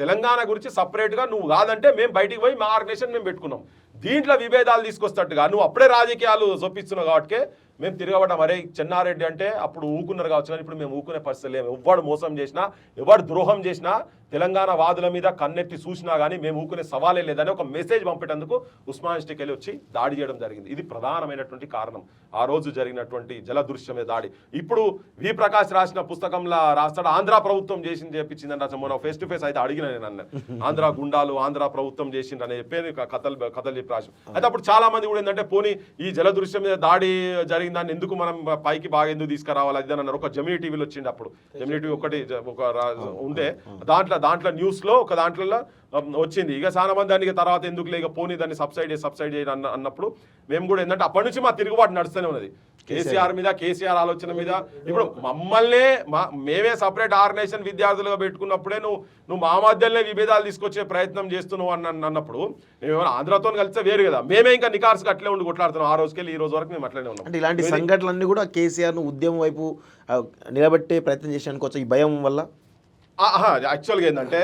తెలంగాణ గురించి సపరేట్గా నువ్వు కాదంటే మేము బయటికి పోయి మా ఆర్గనైజేషన్ మేము పెట్టుకున్నాం. దీంట్లో విభేదాలు తీసుకొస్తట్టుగా నువ్వు అప్పుడే రాజకీయాలు చూపిస్తున్నావు కాబట్టి మేము తిరగబడ్డాం. అరే చెన్నారెడ్డి అంటే అప్పుడు ఊకున్నారు కావచ్చు, కానీ ఇప్పుడు మేము ఊకునే పరిస్థితి లేము. ఎవడు మోసం చేసినా, ఎవడు ద్రోహం చేసినా, తెలంగాణ వాదుల మీద కన్నెత్తి చూసినా కానీ మేము ఊకునే సవాలే లేదని ఒక మెసేజ్ పంపేటందుకు ఉస్మాన్ యూనివర్సిటీకి వెళ్ళి వచ్చి దాడి చేయడం జరిగింది. ఇది ప్రధానమైనటువంటి కారణం ఆ రోజు జరిగినటువంటి జలదృశ్యం మీద దాడి. ఇప్పుడు వి ప్రకాష్ రాసిన పుస్తకంలో రాస్తాడు ఆంధ్ర ప్రభుత్వం చేసింది చెప్పించిందని మొన్న ఫేస్ టు ఫేస్ అయితే అడిగిన నేను అన్న ఆంధ్ర గుండాలు ఆంధ్ర ప్రభుత్వం చేసింది అని చెప్పేది కథలు చెప్పి రాసి. అయితే అప్పుడు చాలా మంది కూడా ఏంటంటే పోనీ ఈ జలదృశ్యం మీద దాడి జరిగిందాన్ని ఎందుకు మనం పైకి బాగా ఎందుకు తీసుకురావాలి అది అన్నారు. ఒక జమినీ టీవీలో వచ్చింది, అప్పుడు జమినీ టీవీ ఒకటి ఉంటే దాంట్లో న్యూస్లో ఒక దాంట్లో వచ్చింది. ఇక చాలా మంది దానికి తర్వాత ఎందుకు లేక పోనీ దాన్ని సబ్సైడ్ చేయి అన్నప్పుడు మేము కూడా ఏంటంటే అప్పటి నుంచి మా తిరుగుబాటు నడుస్తూనే ఉన్నది కేసీఆర్ మీద, కేసీఆర్ ఆలోచన మీద. ఇప్పుడు మమ్మల్నే మేమే సపరేట్ ఆర్గనైజేషన్ విద్యార్థులుగా పెట్టుకున్నప్పుడే నువ్వు మా మధ్యలోనే విభేదాలు తీసుకొచ్చే ప్రయత్నం చేస్తున్నావు అన్నప్పుడు మేమేమైనా ఆంధ్రతో కలిస్తే వేరు కదా. మేమే ఇంకా నికార్స్గా అట్లే ఉండి కొట్లాడుతున్నాం. ఆ రోజుకెళ్ళి ఈ రోజు వరకు మేము అట్లనే ఉన్నాం. అంటే ఇలాంటి సంఘటనలన్నీ కూడా కేసీఆర్ను ఉద్యమం వైపు నిలబెట్టే ప్రయత్నం చేసానికి ఈ భయం వల్ల యాక్చువల్గా ఏంటంటే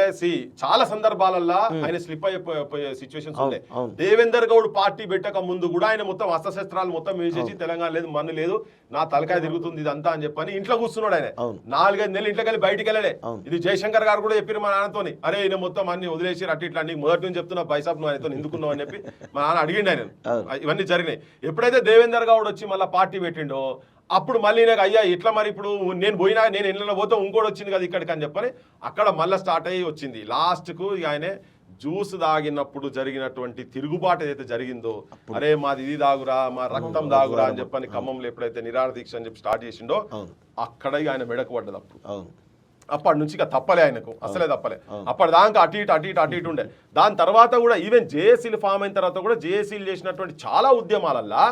చాలా సందర్భాలలో ఆయన స్లిప్ అయిపోయే సిచ్యువేషన్స్ ఉండే. దేవేందర్ గౌడ్ పార్టీ పెట్టక ముందు కూడా ఆయన మొత్తం అస్త్రశస్త్రాలు మొత్తం వేసేసి తెలంగాణ లేదు, మన్ను లేదు, నా తలకాయ తిరుగుతుంది ఇదంతా అని చెప్పని ఇంట్లో కూర్చున్నాడు. ఆయన 4-5 నెలలు ఇంట్లోకి వెళ్ళి బయటికి వెళ్ళలే. ఇది జయశంకర్ గారు కూడా చెప్పారు మా నాన్నతోని, అరే ఈయన మొత్తం అన్ని వదిలేసి అట్టి ఇట్లా నీకు మొదటి నుంచి చెప్తున్నా పైసాబ్ నువ్వు ఆయనతో ఎందుకున్నావు అని చెప్పి మా నాన్న అడిగిండు ఆయన. ఇవన్నీ జరిగినాయి. ఎప్పుడైతే దేవేందర్ గౌడ్ వచ్చి మళ్ళీ పార్టీ పెట్టిండో అప్పుడు మళ్ళీ నాకు అయ్యా ఇట్లా మరి ఇప్పుడు నేను పోయినా నేను ఇళ్ళలో పోతే ఇంకోటి వచ్చింది కదా ఇక్కడికి అని చెప్పని అక్కడ మళ్ళీ స్టార్ట్ అయ్యి వచ్చింది. లాస్ట్కు ఆయనే జ్యూస్ తాగినప్పుడు జరిగినటువంటి తిరుగుబాటు ఏదైతే జరిగిందో, అరే మాది ఇది దాగురా, మా రక్తం దాగురా అని చెప్పని ఖమ్మంలో ఎప్పుడైతే నిరాహార దీక్ష అని చెప్పి స్టార్ట్ చేసిండో అక్కడ ఆయన మెడకు పడ్డది. అప్పటి నుంచి ఇక తప్పలే, ఆయనకు అసలే తప్పలే. అప్పటిదాకా అటు ఇటు ఉండే. దాని తర్వాత కూడా ఈవెన్ జేఏసీలు ఫామ్ అయిన తర్వాత కూడా జేఏసీలు చేసినటువంటి చాలా ఉద్యమాలల్లా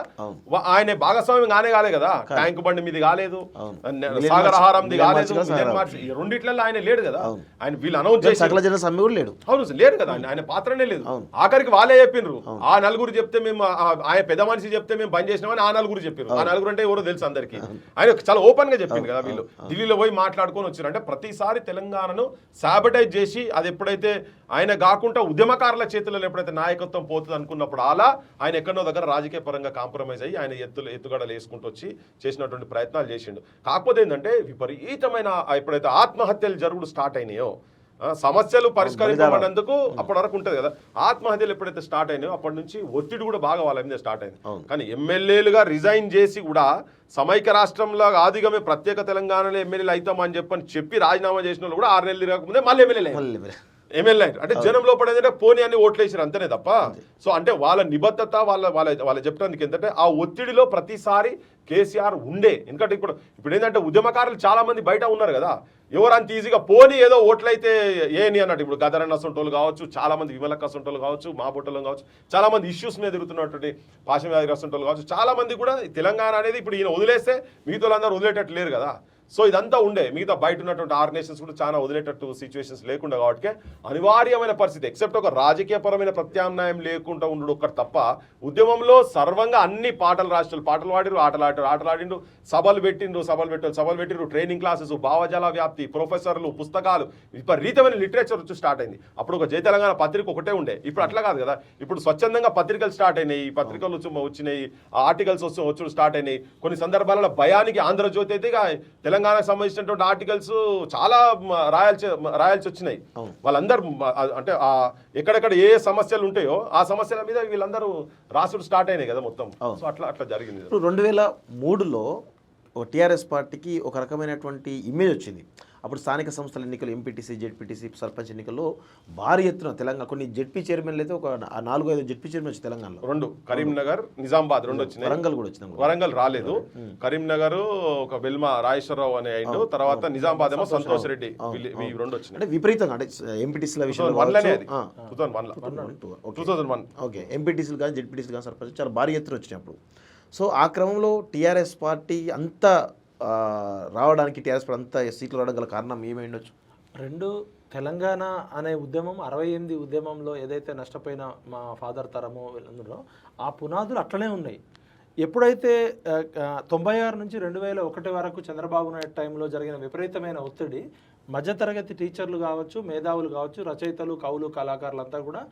ఆయన భాగస్వామ్యం కాలే కదా. ట్యాంక్ బండి మీది కాలేదు, సాగరహారంది కాలేదు, రెండిట్లలో ఆయన లేడు కదా. ఆయన వీళ్ళు అనౌన్స్ చేసి అవును లేడు కదా, ఆయన పాత్రనే లేదు. ఆఖరికి వాళ్ళే చెప్పిండ్రు. ఆ నలుగురు చెప్తే మేము, ఆయన పెద్ద మనిషి చెప్తే మేము బంద్ చేసినామని ఆ నలుగురు చెప్పారు. ఆ నలుగురు అంటే ఎవరో తెలుసు అందరికి. ఆయన చాలా ఓపెన్ గా చెప్పింది కదా. వీళ్ళు ఢిల్లీలో పోయి మాట్లాడుకొని వచ్చారు. అంటే ప్రతిసారి తెలంగాణను సాబటైజ్ చేసి అది ఎప్పుడైతే ఆయన కాకుండా ఉద్యమకారుల చేతుల్లో ఎప్పుడైతే నాయకత్వం పోతుంది అనుకున్నప్పుడు అలా ఆయన ఎక్కడో దగ్గర రాజకీయ పరంగా కాంప్రమైజ్ అయ్యి ఆయన ఎత్తుగడలు వేసుకుంటూ వచ్చి చేసినటువంటి ప్రయత్నాలు చేసిండు. కాకపోతే ఏంటంటే విపరీతమైన ఎప్పుడైతే ఆత్మహత్యలు జరుగుడు స్టార్ట్ అయినాయో, సమస్యలు పరిష్కరించబడినందుకు అప్పటి వరకు ఉంటుంది కదా. ఆత్మహత్యలు ఎప్పుడైతే స్టార్ట్ అయినాయో అప్పటి నుంచి ఒత్తిడి కూడా బాగా వాళ్ళ మీద స్టార్ట్ అయింది. కానీ ఎమ్మెల్యేలుగా రిజైన్ చేసి కూడా సమైక్య రాష్ట్రంలో ఆదిగా మేము ప్రత్యేక తెలంగాణలో ఎమ్మెల్యేలు అవుతామని చెప్పి రాజీనామా చేసిన వాళ్ళు కూడా 6 నెలలు రాకముందే మళ్ళీ ఎమ్మెల్యే అంటే జనం లోపల ఏంటంటే పోనీ అని ఓట్లు వేసారు అంతేనే తప్ప. సో అంటే వాళ్ళ నిబద్ధత వాళ్ళ చెప్పడానికి ఏంటంటే ఆ ఒత్తిడిలో ప్రతిసారి కేసీఆర్ ఉండే. ఎందుకంటే ఇప్పుడు ఏంటంటే ఉద్యమకారులు చాలా మంది బయట ఉన్నారు కదా, ఎవరు అంత ఈజీగా పోనీ ఏదో ఓట్లయితే ఏని అన్నట్టు. ఇప్పుడు గదరన్న సొంటోళ్ళు కావచ్చు, చాలా మంది విమలక్క సొంటోళ్ళు కావచ్చు, మా బొట్టలు కావచ్చు, చాలా మంది ఇష్యూస్ మీద తిరుగుతున్నటువంటి పాశం వ్యాధి సొంటోళ్ళు కావచ్చు, చాలా మంది కూడా తెలంగాణ అనేది ఇప్పుడు ఈయన వదిలేస్తే మిగతా అందరూ వదిలేటట్టు లేరు కదా. సో ఇదంతా ఉండే మిగతా బయట ఉన్నటువంటి ఆర్గనైజేషన్స్ కూడా చాలా వదిలేటట్టు సిచ్యువేషన్స్ లేకుండా కాబట్టి అనివార్యమైన పరిస్థితి ఎక్సెప్ట్ ఒక రాజకీయపరమైన ప్రత్యామ్నాయం లేకుండా ఉండడు ఒక్కటి తప్ప ఉద్యమంలో సర్వంగా అన్ని పాటలు రాష్ట్రాలు పాటలు పాడిరు ఆటలాడిండు సభలు పెట్టిండ్రు ట్రైనింగ్ క్లాసెస్ భావజాల వ్యాప్తి ప్రొఫెసర్లు పుస్తకాలు విపరీతమైన లిటరేచర్ వచ్చి స్టార్ట్ అయింది. అప్పుడు ఒక జై తెలంగాణ పత్రిక ఒకటే ఉండే, ఇప్పుడు అట్లా కాదు కదా. ఇప్పుడు స్వచ్ఛందంగా పత్రికలు స్టార్ట్ అయినాయి, పత్రికలు వచ్చినాయి, ఆర్టికల్స్ వచ్చి స్టార్ట్ అయినాయి. కొన్ని సందర్భాలలో భయానికి ఆంధ్రజ్యోతి అయితే తెలంగాణకు సంబంధించినటువంటి ఆర్టికల్స్ చాలా రాయాల్సి వచ్చినాయి. వాళ్ళందరూ అంటే ఎక్కడెక్కడ ఏ సమస్యలు ఉంటాయో ఆ సమస్యల మీద వీళ్ళందరూ రాసుడు స్టార్ట్ అయినాయి కదా మొత్తం. సో అట్లా జరిగింది. 2003లో టీఆర్ఎస్ పార్టీకి ఒక రకమైనటువంటి ఇమేజ్ వచ్చింది. అప్పుడు స్థానిక సంస్థల ఎన్నికలు ఎంపీటీసీ జెడ్పీటీసీ సర్పంచ్ ఎన్నికల్లో భారీ ఎత్తున తెలంగాణ కొన్ని జెడ్పీ చైర్మన్లు అయితే ఒక 4-5 జెడ్పీ చైర్మన్ వచ్చి తెలంగాణలో 2 కరీంనగర్ నిజామాబాద్ 2 వచ్చినాయి. వరంగల్ కూడా వచ్చింది. వరంగల్ రాలేదు. కరీంనగర్ ఒక వెల్మా రాజేశ్వరరావు అనే అయిండు, తర్వాత నిజామాబాద్ ఏమో సంతోష్ రెడ్డి, 2 వచ్చినాయి. అంటే విపరీతంగా అంటే ఎంపీటీసీల విషయంలో 2001 ఓకే ఎంపీటీసీలు కానీ జెడ్పీటీసీలు కానీ సర్పంచ్ చాలా భారీ ఎత్తున వచ్చినాయి అప్పుడు. సో ఆ క్రమంలో టీఆర్ఎస్ పార్టీ అంతా రావడానికి టీఆర్ఎస్ అంతా సీట్లు రావడం గల కారణం ఏమై ఉండొచ్చు? 2 తెలంగాణ అనే ఉద్యమం 68 ఉద్యమంలో ఏదైతే నష్టపోయిన మా ఫాదర్ తరము వీళ్ళందరూ ఆ పునాదులు అట్లనే ఉన్నాయి. ఎప్పుడైతే 96 నుంచి 2001 వరకు చంద్రబాబు నాయుడు టైంలో జరిగిన విపరీతమైన ఒత్తిడి మధ్యతరగతి టీచర్లు కావచ్చు, మేధావులు కావచ్చు, రచయితలు, కవులు, కళాకారులంతా కూడా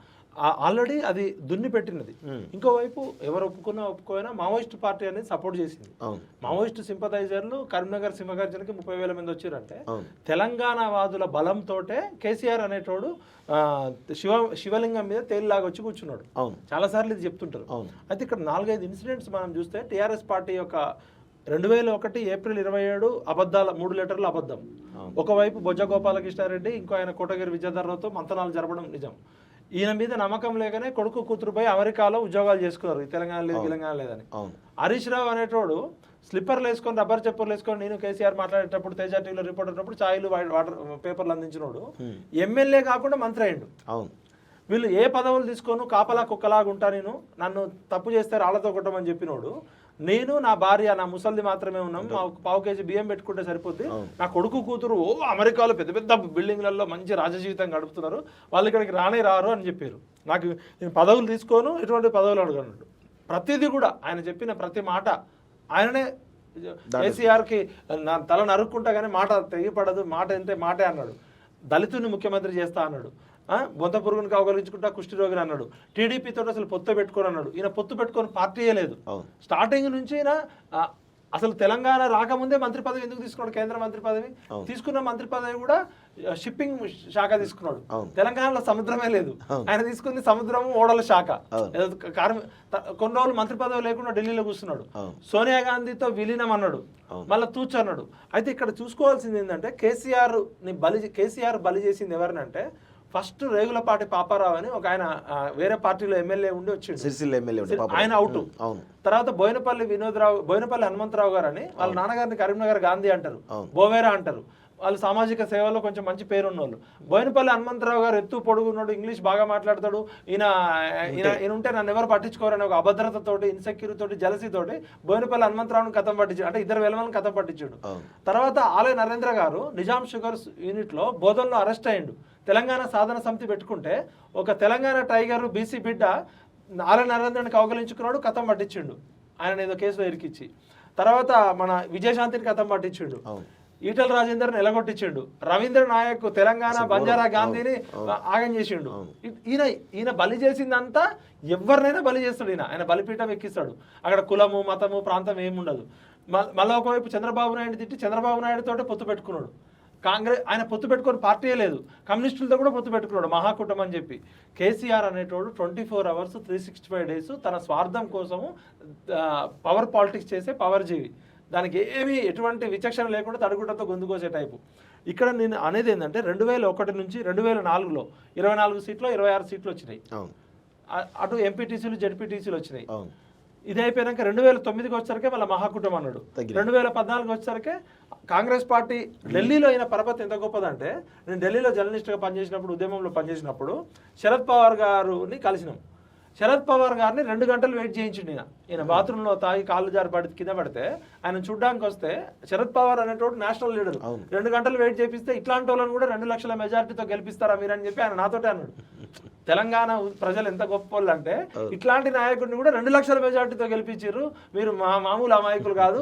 ఆల్రెడీ అది దున్ని పెట్టినది. ఇంకోవైపు ఎవరు ఒప్పుకోయినా మావోయిస్ట్ పార్టీ అనేది సపోర్ట్ చేసింది. మావోయిస్ట్ సింపథైజర్లు కరీంనగర్ సింహగర్జనకి 30,000 మంది వచ్చారంటే తెలంగాణ వాదుల బలంతో కేసీఆర్ అనేటోడు శివలింగం మీద తేలిలాగా వచ్చి కూర్చున్నాడు. చాలాసార్లు ఇది చెప్తుంటారు. అయితే ఇక్కడ 4-5 ఇన్సిడెంట్స్ మనం చూస్తే టీఆర్ఎస్ పార్టీ యొక్క 2001 ఏప్రిల్ 27 అబద్ధాల 3 లెటర్లు అబద్ధం. ఒకవైపు బొజ్జ గోపాలకృష్ణారెడ్డి, ఇంకో ఆయన కోటగిరి విద్యాధర్రావుతో మంతనాలు జరపడం నిజం. ఈయన మీద నమ్మకం లేకనే కొడుకు కూతురుపై అమెరికాలో ఉద్యోగాలు చేసుకున్నారు, తెలంగాణ లేదు తెలంగాణ లేదని. హరీష్ రావు అనేటోడు స్లిప్పర్లు వేసుకొని రబ్బర్ చెప్పులు వేసుకొని నేను కేసీఆర్ మాట్లాడేటప్పుడు తేజ టీవీలో రిపోర్ట్ అయినప్పుడు ఛాయలు వాటర్ పేపర్లు అందించినోడు ఎమ్మెల్యే కాకుండా మంత్రి అయ్యిండు. వీళ్ళు ఏ పదవులు తీసుకొని కాపలా కుక్కలాగా ఉంటా, నేను నన్ను తప్పు చేస్తే రాళ్లతో కొట్టమని చెప్పినోడు నేను నా భార్య నా ముసల్ది మాత్రమే ఉన్నాం, మా పావు కేజీ బియ్యం పెట్టుకుంటే సరిపోద్ది, నా కొడుకు కూతురు అమెరికాలో పెద్ద పెద్ద బిల్డింగ్లలో మంచి రాజజీవితం గడుపుతున్నారు, వాళ్ళు ఇక్కడికి రారు అని చెప్పారు. నాకు నేను పదవులు తీసుకోను, ఎటువంటి పదవులు అడగన్నాడు. ప్రతిదీ కూడా ఆయన చెప్పిన ప్రతి మాట ఆయననే కేసీఆర్కి నా తల నరుక్కుంటా కానీ మాట తెగిపడదు, మాట అంటే మాటే అన్నాడు. దళితుని ముఖ్యమంత్రి చేస్తా అన్నాడు. బొంత పురుగుని కవగలించుకుంటా కుష్టి రోగిని అన్నాడు. టీడీపీతో అసలు పొత్తు పెట్టుకొని అన్నాడు. ఈయన పొత్తు పెట్టుకొని పార్టీయే లేదు. స్టార్టింగ్ నుంచి ఈయన అసలు తెలంగాణ రాకముందే మంత్రి పదవి ఎందుకు తీసుకున్నాడు? కేంద్ర మంత్రి పదవి తీసుకున్న మంత్రి పదవి కూడా షిప్పింగ్ శాఖ తీసుకున్నాడు. తెలంగాణలో సముద్రమే లేదు, ఆయన తీసుకుంది సముద్రం ఓడల శాఖ. కొన్ని రోజులు మంత్రి పదవి లేకుండా ఢిల్లీలో కూర్చున్నాడు. సోనియా గాంధీతో విలీనం అన్నాడు, మళ్ళీ తూచు అన్నాడు. అయితే ఇక్కడ చూసుకోవాల్సింది ఏంటంటే కేసీఆర్ బలి చేసింది ఎవరినంటే ఫస్ట్ రేగులపాటి పాపారావు అని ఒక ఆయన వేరే పార్టీలో ఎమ్మెల్యే ఉండి వచ్చిండు, ఆయన అవుట్. తర్వాత బోయినపల్లి హనుమంతరావు గారు అని వాళ్ళ నాన్నగారిని కరీంనగర్ గాంధీ అంటారు, బోవేరా అంటారు. వాళ్ళు సామాజిక సేవలో కొంచెం మంచి పేరు ఉన్నోళ్ళు. బోయినపల్లి హనుమంతరావు గారు ఎత్తు పొడుగున్నాడు, ఇంగ్లీష్ బాగా మాట్లాడతాడు, ఈయన ఉంటే నన్ను ఎవరు పట్టించుకోరని ఒక అభద్రతతోటి, ఇన్సెక్యూరిటీ తోటి, జలసీతోటి బోయినపల్లి హనుమంతరావుని కథం పట్టించాడు. అంటే 2 వెలమలను కథం పట్టించాడు. తర్వాత ఆలయ నరేంద్ర గారు నిజాం షుగర్స్ యూనిట్లో బోధనలో అరెస్ట్ అయ్యిండు. తెలంగాణ సాధన సమితి పెట్టుకుంటే ఒక తెలంగాణ టైగర్ బీసీ బిడ్డ ఆలయ నరేంద్రని కౌగలించుకున్నాడు, కథం పట్టించిండు ఆయన ఏదో కేసులో ఇరికిచ్చి. తర్వాత మన విజయశాంతిని కథం పట్టించిండు, ఈటల రాజేందర్ని ఎలగొట్టించిండు, రవీంద్ర నాయక్ తెలంగాణ బంజారా గాంధీని ఆగం చేసిండు. ఈయన బలి చేసిందంతా ఎవరినైనా బలి చేస్తాడు. ఆయన బలిపీఠం ఎక్కిస్తాడు. అక్కడ కులము మతము ప్రాంతం ఏముండదు. మళ్ళీ ఒకవైపు చంద్రబాబు నాయుడు తిట్టి చంద్రబాబు నాయుడుతో పొత్తు పెట్టుకున్నాడు. ఆయన పొత్తు పెట్టుకొని పార్టీయే లేదు, కమ్యూనిస్టులతో కూడా పొత్తు పెట్టుకున్నాడు, మహాకూటమి అని చెప్పి. కేసీఆర్ అనేటోడు 24 అవర్స్ 365 డేస్ తన స్వార్థం కోసము పవర్ పాలిటిక్స్ చేసే పవర్ జీవి. దానికి ఏమీ ఎటువంటి విచక్షణ లేకుండా తడుగుటతో గొంతుకోసే టైపు. ఇక్కడ నేను అనేది ఏంటంటే 2001 నుంచి 2004లో 24 సీట్లు 26 సీట్లు వచ్చినాయి. అటు ఎంపీటీసీలు జెడ్పీటీసీలు వచ్చినాయి. ఇది అయిపోయాక 2009కి వచ్చేసరికి వాళ్ళ మహాకూటమి అన్నాడు. 2014 వచ్చేసరికి కాంగ్రెస్ పార్టీ ఢిల్లీలో అయిన పరపతి ఎంత గొప్పదంటే, నేను ఢిల్లీలో జర్నలిస్ట్గా పనిచేసినప్పుడు ఉద్యమంలో పనిచేసినప్పుడు శరద్ పవార్ గారిని కలిసినాం. శరద్ పవార్ గారిని 2 గంటలు వెయిట్ చేయించిండు ఈయన బాత్రూంలో తాగి కాళ్ళు జారి కింద పడితే ఆయన చూడడానికి వస్తే శరద్ పవార్ అనేటోడు నేషనల్ లీడర్ 2 గంటలు వెయిట్ చేపిస్తే ఇట్లాంటి వాళ్ళని కూడా 2 లక్షల మెజారిటీతో గెలిపిస్తారా మీరని చెప్పి ఆయన నాతోటే అన్నాడు. తెలంగాణ ప్రజలు ఎంత గొప్ప వాళ్ళు అంటే ఇట్లాంటి నాయకుడిని కూడా 2 లక్షల మెజారిటీతో గెలిపించారు, మీరు మామూలు అమాయకులు కాదు.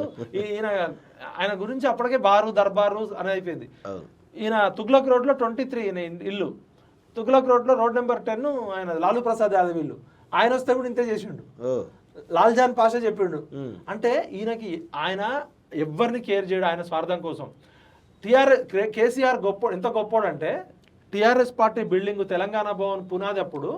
ఆయన గురించి అప్పటికే దర్బారు అని అయిపోయింది. ఈయన తుగ్లక్ రోడ్లో 23 ఈయన ఇల్లు, తుగ్లక్ రోడ్లో రోడ్ నెంబర్ 10 ఆయన లాలూ ప్రసాద్ యాదవ్ ఇల్లు. ఆయన వస్తే కూడా ఇంతే చేసిండు, లాల్జాన్ పాషా చెప్పిండు. అంటే ఈయనకి ఆయన ఎవరిని కేర్ చేయడు, ఆయన స్వార్థం కోసం. కేసీఆర్ ఎంత గొప్పోడు అంటే TRS party building Telangana Bhavan పునాది అప్పుడు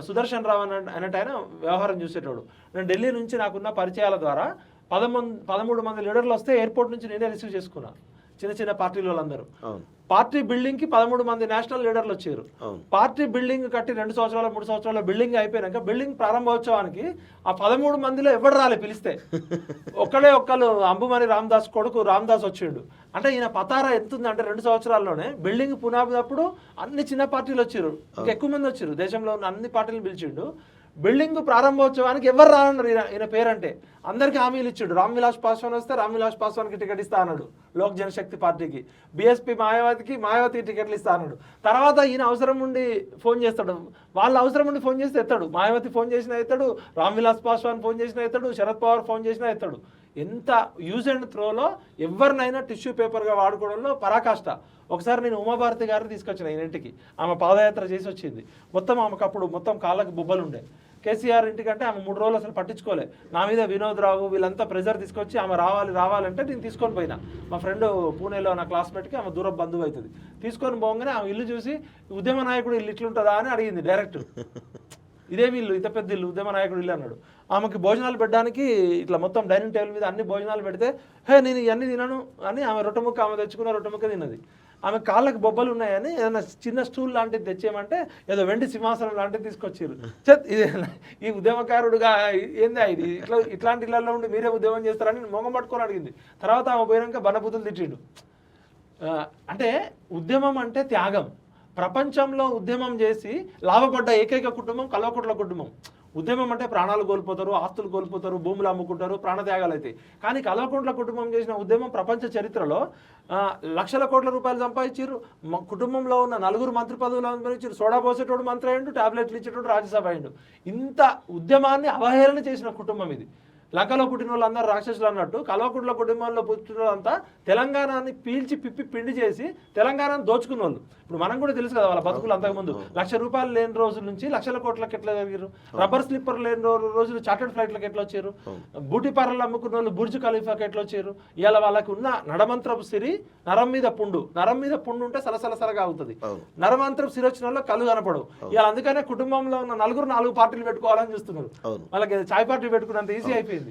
సుదర్శన్ రావు అన్నట్టు ఆయన వ్యవహారం చూసేటోడు. నేను ఢిల్లీ నుంచి నాకున్న పరిచయాల ద్వారా 13 మంది లీడర్లు వస్తే ఎయిర్పోర్ట్ నుంచి నేనే రిసీవ్ చేసుకున్నా, చిన్న పార్టీల వాళ్ళందరూ. పార్టీ బిల్డింగ్ కి 13 మంది నేషనల్ లీడర్లు వచ్చారు. పార్టీ బిల్డింగ్ కట్టి 2 సంవత్సరాలు 3 సంవత్సరాల బిల్డింగ్ అయిపోయాక బిల్డింగ్ ప్రారంభోత్సవానికి ఆ 13 మందిలో ఎవరు రాలే, పిలిస్తే ఒక్కళ్ళు అంబుమణి రామదాస్ కొడుకు రామదాస్ వచ్చిండు. అంటే ఈయన పతారా ఎంత ఉందంటే 2 సంవత్సరాల్లోనే బిల్డింగ్ పునాదినప్పుడు అన్ని చిన్న పార్టీలు వచ్చారు, ఇంకా ఎక్కువ మంది వచ్చారు, దేశంలో ఉన్న అన్ని పార్టీలు పిలిచిండు. బిల్డింగ్ ప్రారంభోత్సవానికి ఎవరు రానన్నారు ఈయన పేరంటే. అందరికీ హామీలు ఇచ్చాడు. రామ్ విలాస్ పాస్వాన్ వస్తే రామ్ విలాస్ పాస్వాన్కి టికెట్ ఇస్తా అన్నాడు, లోక్ జనశక్తి పార్టీకి. బీఎస్పీ మాయావతికి టికెట్లు ఇస్తా అన్నాడు. తర్వాత ఈయన అవసరం ఉండి ఫోన్ చేస్తాడు, వాళ్ళ అవసరం ఉండి ఫోన్ చేస్తే ఎత్తాడు. మాయావతి ఫోన్ చేసినా ఎత్తాడు, రామ్ విలాస్ పాస్వాన్ ఫోన్ చేసినా ఎత్తాడు, శరద్ పవార్ ఫోన్ చేసినా ఎత్తాడు. ఎంత యూజ్ అండ్ త్రోలో ఎవరినైనా టిష్యూ పేపర్గా వాడుకోవడంలో పరాకాష్ట. ఒకసారి నేను ఉమాభారతి గారిని తీసుకొచ్చిన ఇంటికి, ఆమె పాదయాత్ర చేసి వచ్చింది. ఆమెకు అప్పుడు కాళ్ళకి బుబ్బలు ఉండే. కేసీఆర్ ఇంటికంటే ఆమె 3 రోజులు అసలు పట్టించుకోలే. నా మీద వినోద్ రావు వీళ్ళంతా ప్రెజర్ తీసుకొచ్చి ఆమె రావాలంటే నేను తీసుకొని పోయినా. మా ఫ్రెండ్ పూణేలో నా క్లాస్మేట్కి ఆమె దూరం బంధువు అవుతుంది. తీసుకొని పోగానే ఆమె ఇల్లు చూసి ఉద్యమ నాయకుడు ఇల్లు ఇట్లుంటుందా అని అడిగింది డైరెక్ట్. ఇదేమి ఇల్లు, ఇంత పెద్ద ఇల్లు, ఉద్యమ నాయకుడు ఇల్లు అన్నాడు. ఆమెకి భోజనాలు పెట్టడానికి ఇట్లా మొత్తం డైనింగ్ టేబుల్ మీద అన్ని భోజనాలు పెడితే నేను ఇవన్నీ తినను అని ఆమె రొట్టెముక్క ఆమె తెచ్చుకున్న రొట్టెముక్క తిన్నది. ఆమె కాళ్ళకి బొబ్బలు ఉన్నాయని ఏదైనా చిన్న స్టూల్ లాంటిది తెచ్చేయమంటే ఏదో వెండి సింహాసనం లాంటిది తీసుకొచ్చారు. ఇది ఈ ఉద్యమకారుడుగా ఏందా ఇది, ఇట్లాంటి ఇళ్లలో ఉండి మీరే ఉద్యమం చేస్తారని మొగం పట్టుకొని అడిగింది. తర్వాత ఆమె పోయినాక బనబుద్ధులు తిట్టిండు. అంటే ఉద్యమం అంటే త్యాగం. ప్రపంచంలో ఉద్యమం చేసి లాభపడ్డ ఏకైక కుటుంబం కల్వకుంట్ల కుటుంబం. ఉద్యమం అంటే ప్రాణాలు కోల్పోతారు, ఆస్తులు కోల్పోతారు, భూములు అమ్ముకుంటారు, ప్రాణత్యాగాలు అవుతాయి. కానీ కల్వకుంట్ల కుటుంబం చేసిన ఉద్యమం ప్రపంచ చరిత్రలో లక్షల కోట్ల రూపాయలు సంపాదించారు. కుటుంబంలో ఉన్న 4 మంత్రి పదవులు అనుభవించారు. సోడా పోసేటోడు మంత్రి అయ్యిండు, టాబ్లెట్లు ఇచ్చేటోడు రాజ్యసభ అయ్యిండు. ఇంత ఉద్యమాన్ని అవహేళన చేసిన కుటుంబం ఇది. లంకలో పుట్టిన వాళ్ళు అందరూ రాక్షసులు అన్నట్టు కల్వకుంట్ల కుటుంబంలో పుట్టిన వాళ్ళంతా తెలంగాణని పీల్చి పిప్పి పిండి చేసి తెలంగాణను దోచుకున్న వాళ్ళు. ఇప్పుడు మనం కూడా తెలుసు కదా వాళ్ళ బతుకులు. అంతకుముందు ₹1,00,000 లేని రోజుల నుంచి లక్షల కోట్లకు ఎట్లా జరిగారు, రబ్బర్ స్లిప్పర్ లేని రోజులు చార్టెడ్ ఫ్లైట్లకు ఎట్లా వచ్చారు, బూటీ పర్రలు అమ్ముకున్న వాళ్ళు బుర్జ్ ఖలీఫాకి ఎట్లా వచ్చారు. ఇవాళ వాళ్ళకి ఉన్న నడమంత్రపు సిరి నరం మీద పుండు ఉంటే సలసలసలగా అవుతుంది. నరమంత్రపు సిరి వచ్చిన వాళ్ళు కళ్ళు కనపడవు. ఇవాళ అందుకనే కుటుంబంలో ఉన్న 4 పార్టీలు పెట్టుకోవాలని చూస్తున్నారు. వాళ్ళకి చాయ్ పార్టీ పెట్టుకున్నంత ఈజీ అయిపోయింది.